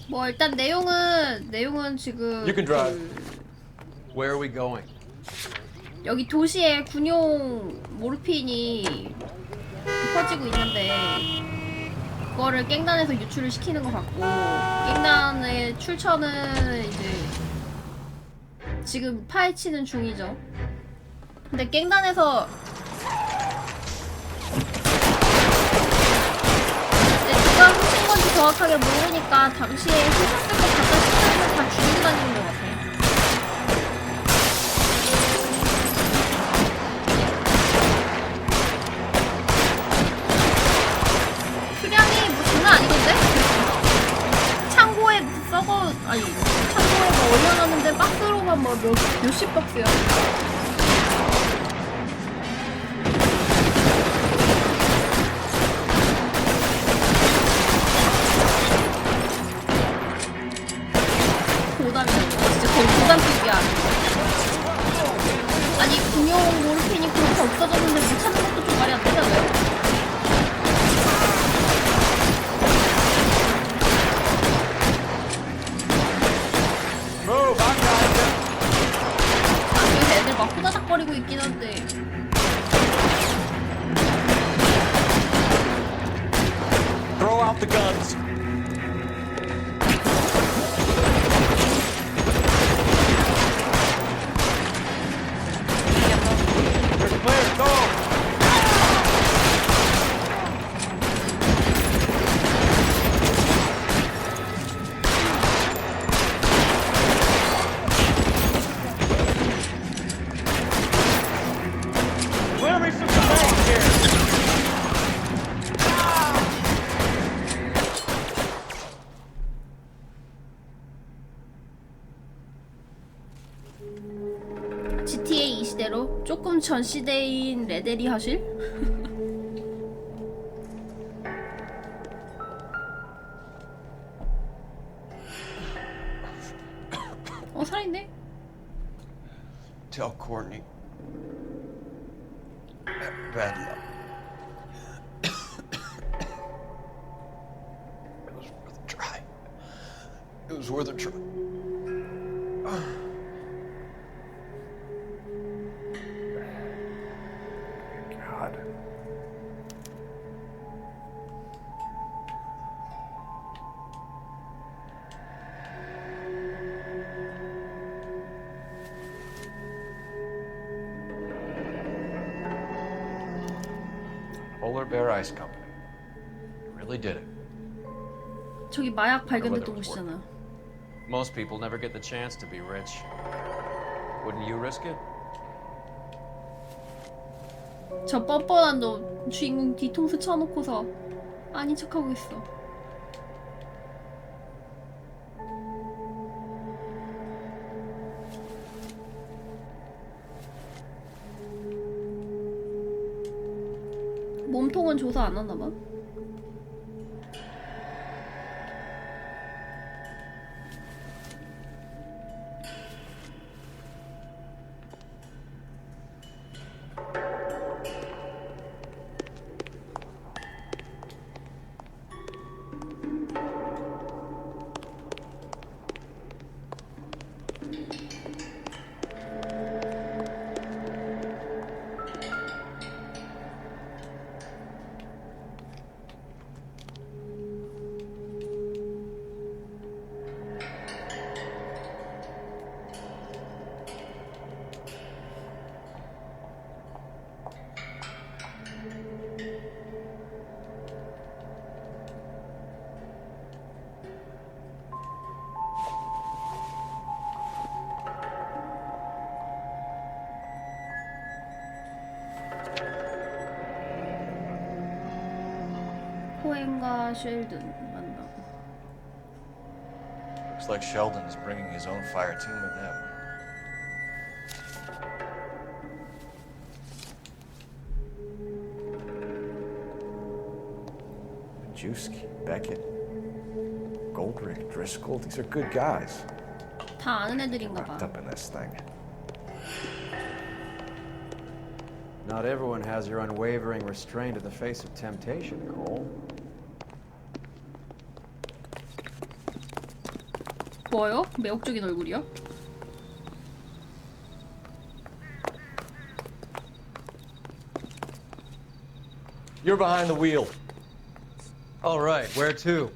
뭐 일단 내용은 지금 You can drive. Where are we going? 여기 도시에 군용 모르핀이 퍼지고 있는데 그거를 깽단에서 유출을 시키는 것 같고 깽단의 출처는 이제 지금 파헤치는 중이죠. 근데 깽단에서 누가 훔친 건지 정확하게 모르니까 당시에 훔쳤을 것 같다 싶으면 다 죽이고 다니는 것 같아. 수량이 뭐 장난 아니던데? 창고에 창고에 뭐 올려놨는데 박스로만 뭐 몇십 박스야. 고담이야. 진짜 거의 고담급이야. 아니 군용 모르핀이 그렇게 없어졌는데 못 찾는 것도 좀 말이 안 되잖아요. 여기서 애들 막 후다닥거리고 있긴 한데 Throw out the guns. You're clear. Go. Clear me some GTA 이 시대로 조금 전 시대인 레데리 하실? 살아있네. Tell Courtney. Bad luck. It was worth a try. It was worth a try. God. Polar Bear Ice Company. You really did it. 저기 마약 발견됐던 곳이잖아. Most people never get the chance to be rich. Wouldn't you risk it? 저 뻔뻔한 너 주인공 뒤통수 쳐놓고서 아닌 척하고 있어. 몸통은 조사 안 하나봐. 코엔과 쉘든 만나고. Looks like Sheldon is bringing his own fire team with him. Majewski, Beckett, Goldrick, Driscoll, these are good guys. 다 아는 애들인가 봐. Wrapped up in this thing. Not everyone has your unwavering restraint in the face of temptation, Cole. 뭐요? 매혹적인 얼굴이요? You're behind the wheel. All right, where to?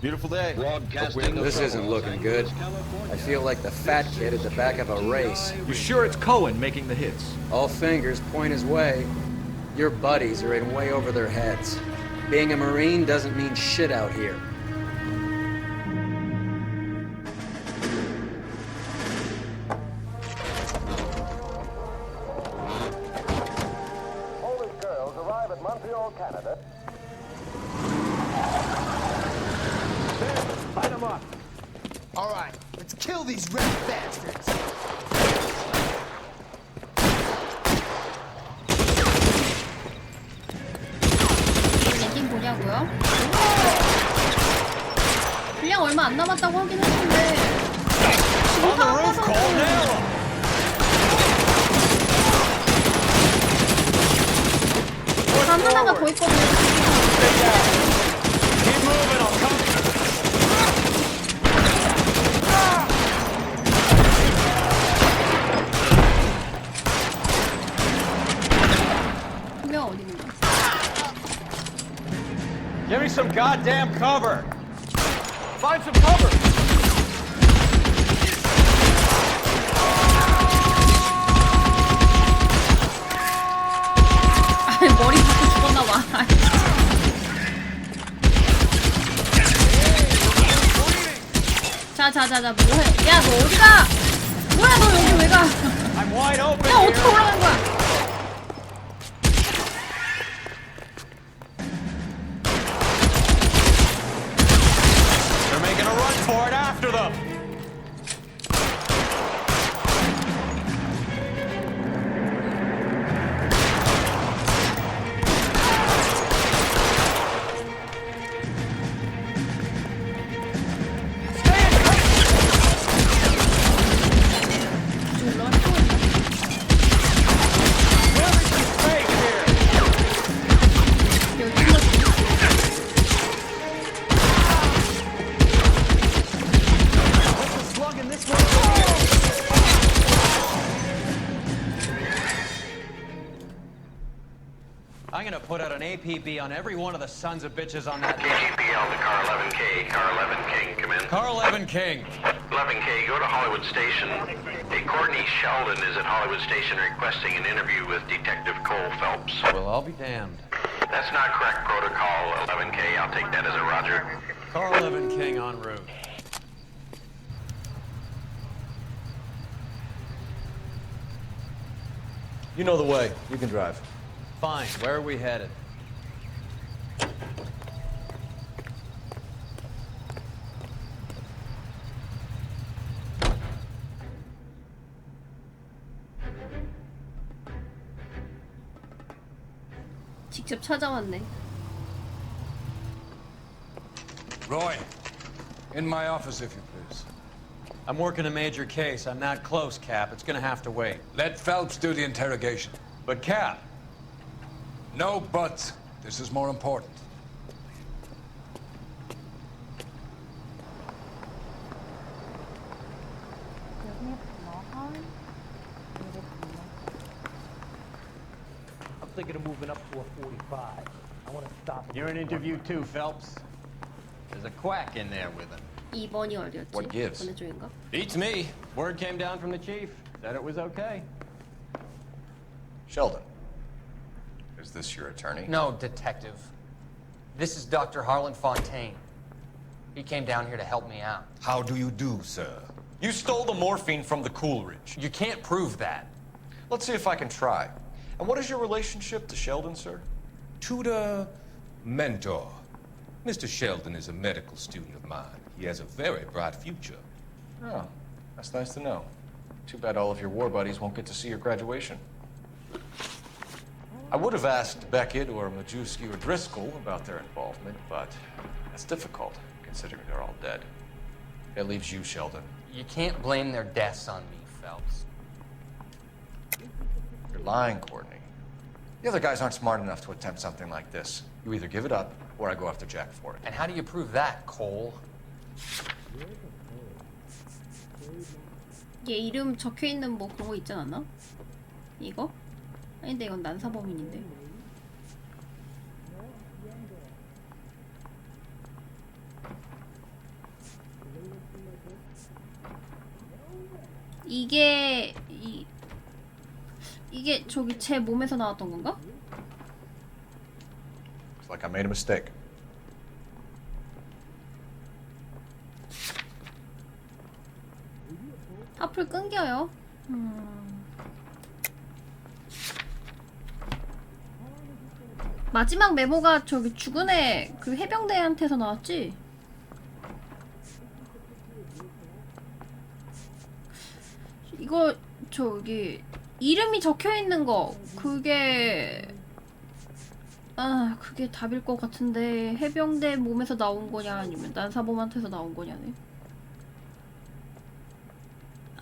Beautiful day. This isn't looking good. I feel like the fat kid at the back of a race. You sure it's Cohen making the hits? All fingers point his way. Your buddies are in way over their heads. Being a Marine doesn't mean shit out here. Polish girls arrive at Montreal, Canada. Light them up. All right, let's kill these red bastards. 얘긴 뭐냐고요? 분량 얼마 안 남았다고 하긴 했는데 지금 상황 봐서는 단단한가 더 있거든요. 분명 어디 있는 거야? Give me some goddamn cover! Find some cover! 머리 받고 죽었나봐. 자자자자 뭐해? 야 너 어디가? 뭐야 너 여기 왜 가? 야 어떻게 올라간 거야? for it after them! I'm gonna put out an APB on every one of the sons of bitches on that list. KGPL to Car 11K. Car 11 King, come in. Car 11 King. 11K, go to Hollywood Station. Hey, Courtney Sheldon is at Hollywood Station requesting an interview with Detective Cole Phelps. Well, I'll be damned. That's not correct protocol, 11K. I'll take that as a roger. Car 11 King en route. You know the way. You can drive. Fine. Where are we headed? 직접 찾아왔네. Roy, in my office, if you please. I'm working a major case. I'm not close, Cap. It's gonna have to wait. Let Phelps do the interrogation. But, Cap. No buts. This is more important. I'm thinking of moving up to a 45. I want to stop it. You're in interview too, Phelps. There's a quack in there with him. 2번이 어디였지? What gives? 반대쪽인가? Beats me. Word came down from the chief. Said it was okay. Sheldon, is this your attorney? No, detective. This is Dr. Harlan Fontaine. He came down here to help me out. How do you do, sir? You stole the morphine from the Coolidge. You can't prove that. Let's see if I can try. And what is your relationship to Sheldon, sir? Tutor, mentor. Mr. Sheldon is a medical student of mine. He has a very bright future. Oh, that's nice to know. Too bad all of your war buddies won't get to see your graduation. I would have asked Beckett or Majewski or Driscoll about their involvement, but that's difficult, considering they're all dead. It leaves you, Sheldon. You can't blame their deaths on me, Phelps. You're lying, Courtney. The other guys aren't smart enough to attempt something like this. You either give it up, or I go after Jack for it. And how do you prove that, Cole? 얘 이름 적혀있는 뭐 그런 거 있지 않았나? 이거? 아닌데 이건 난사범인인데. 이게 저기 제 몸에서 나왔던 건가? It's like I made a mistake. 앞을 끊겨요. 마지막 메모가 저기 죽은 애 그 해병대한테서 나왔지? 이거 저기 이름이 적혀있는 거 그게 그게 답일 것 같은데 해병대 몸에서 나온 거냐 아니면 난사범한테서 나온 거냐네.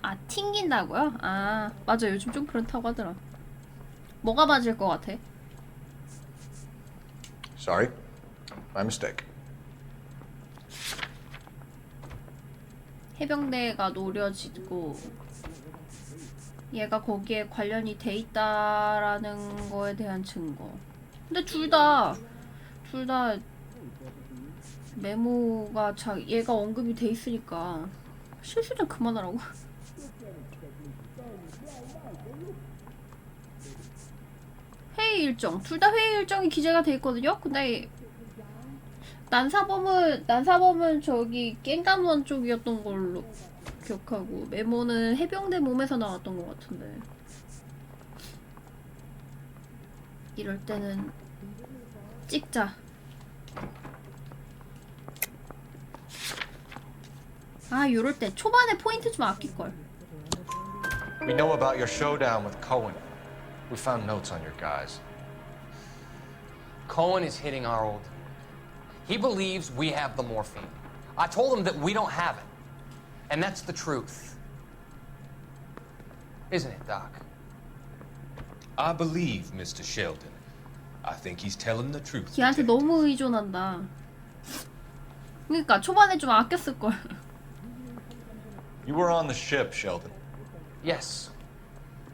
아, 튕긴다고요? 아, 맞아. 요즘 좀 그렇다고 하더라. 뭐가 맞을 것 같아? Sorry. My mistake. 해병대가 노려지고 얘가 거기에 관련이 돼 있다라는 거에 대한 증거. 근데 둘 다 메모가 얘가 언급이 돼 있으니까 실수 좀 그만하라고. 회의 일정. 둘 다 회의 일정이 기재가 돼 있거든요. 근데 난사범은 저기 깽감원 쪽이었던 걸로 기억하고 메모는 해병대 몸에서 나왔던 것 같은데. 이럴 때는 찍자. 아 요럴 때 초반에 포인트 좀 아낄걸. We know about your showdown with Cohen. We found notes on your guys. Cohen is hitting our old. He believes we have the morphine. I told him that we don't have it. And that's the truth. Isn't it, Doc? I believe Mr. Sheldon. I think he's telling the truth. 걔한테 너무 의존한다. 그러니까 초반에 좀 아꼈을걸. You were on the ship, Sheldon. Yes,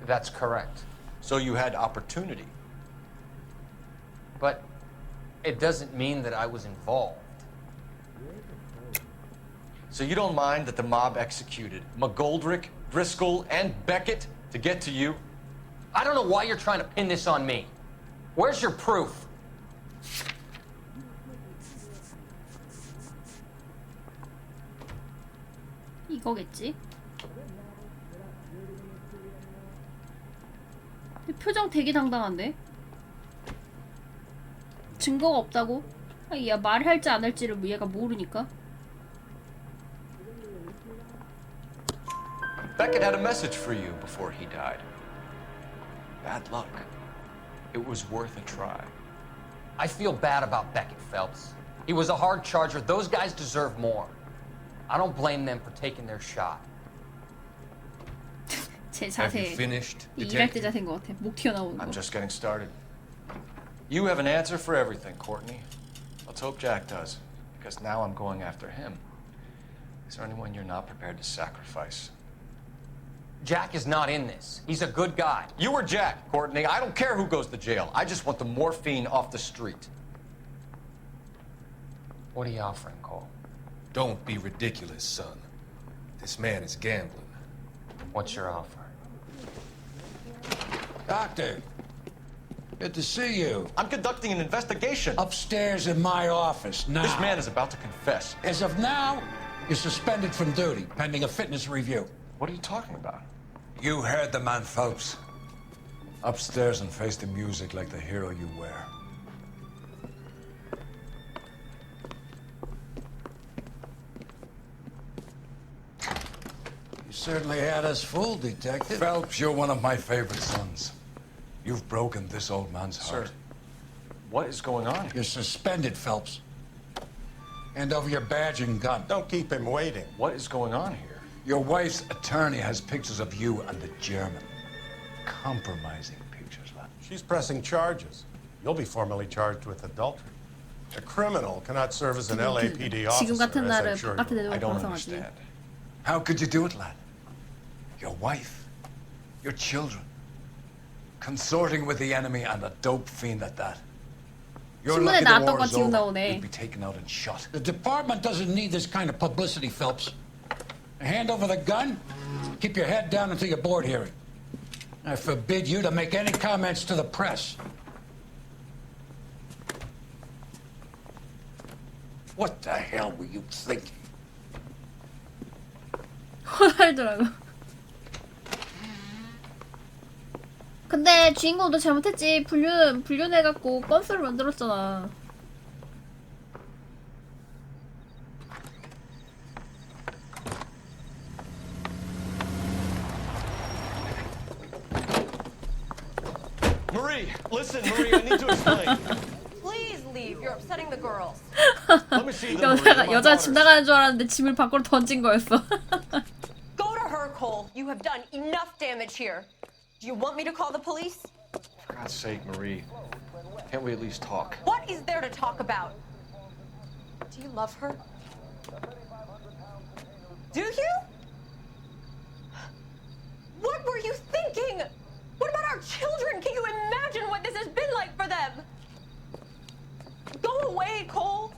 that's correct. So you had opportunity. But it doesn't mean that I was involved. So you don't mind that the mob executed McGoldrick, Driscoll, and Beckett to get to you? I don't know why you're trying to pin this on me. Where's your proof? 이거겠지? 표정 되게 당당한데? 증거가 없다고? 아, 얘 말할지 안 할지를 얘가 모르니까. Beckett had a message for you before he died. Bad luck. It was worth a try. I feel bad about Beckett, Phelps. He was a hard charger. Those guys deserve more. I don't blame them for taking their shot. 제 자세. 일할 때 자세인 것 같아. 목 튀어나오는 거. I'm just getting started. You have an answer for everything, Courtney. Let's hope Jack does, because now I'm going after him. Is there anyone you're not prepared to sacrifice? Jack is not in this. He's a good guy. You or Jack, Courtney. I don't care who goes to jail. I just want the morphine off the street. What are you offering, Cole? Don't be ridiculous, son. This man is gambling. What's your offer? Doctor, good to see you. I'm conducting an investigation. Upstairs in my office, now. This man is about to confess. As of now, you're suspended from duty, pending a fitness review. What are you talking about? You heard the man, Phelps. Upstairs and face the music like the hero you were. You certainly had us fooled, Detective. Phelps, you're one of my favorite sons. You've broken this old man's heart. Sir, what is going on here? You're suspended, Phelps. Hand over your badge and gun. Don't keep him waiting. What is going on here? Your wife's attorney has pictures of you and the German. Compromising pictures, lad. She's pressing charges. You'll be formally charged with adultery. A criminal cannot serve as an LAPD officer, 지금 같은 as 날을 I'm sure you 바깥에 know. 내놓고 I don't 방송하지. understand. How could you do it, lad? Your wife, your children, consorting with the enemy and a dope fiend at that. You're 신문에 lucky the 나왔던 war 거 is 지금 over. 나오네. You'd be taken out and shot. The department doesn't need this kind of publicity, Phelps. Hand over the gun. Keep your head down until your board hearing. I forbid you to make any comments to the press. What the hell were you thinking? 호날두라고. 근데 주인공도 잘못했지. 불륜해갖고 건수를 만들었잖아. Marie, listen, Marie, I need to explain. Please leave. You're upsetting the girls. Let me see them, Marie. 여자 집 나가는 줄 알았는데 짐을 밖으로 던진 거였어. Go to her, Cole. You have done enough damage here. Do you want me to call the police? For God's sake, Marie, can't we at least talk? What is there to talk about? Do you love her? Do you? What were you thinking? What about our children? Can you imagine what this has been like for them? Go away, Cole.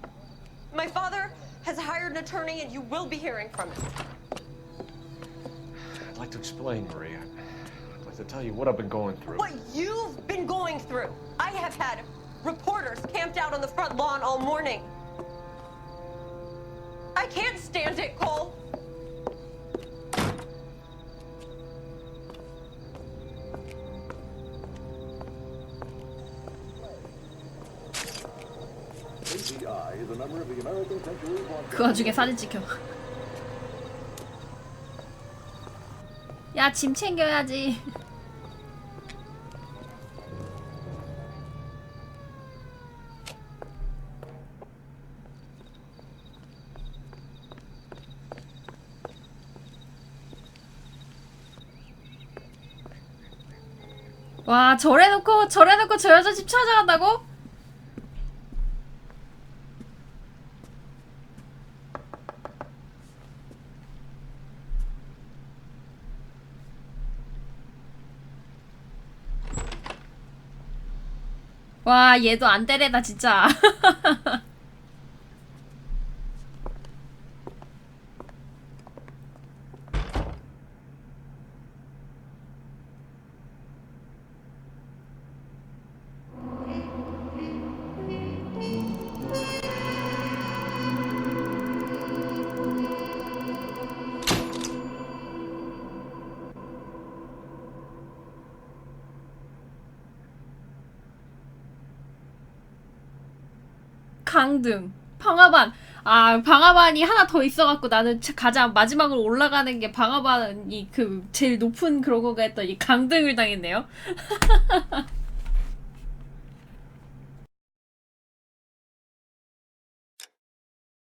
My father has hired an attorney and you will be hearing from him. I'd like to explain, Marie. I'd like to tell you what I've been going through. What you've been going through. I have had reporters camped out on the front lawn all morning. I can't stand it, Cole. 그 와중에 사진 찍혀. 야, 짐 챙겨야지. 와, 저래놓고 저 여자 집 찾아간다고? 와, 얘도 안 때리다 진짜. 강등, 방화반. 아, 방화반이 하나 더 있어갖고 나는 가장 마지막으로 올라가는 게 방화반이 그 제일 높은 그런 거가 했더니 강등을 당했네요.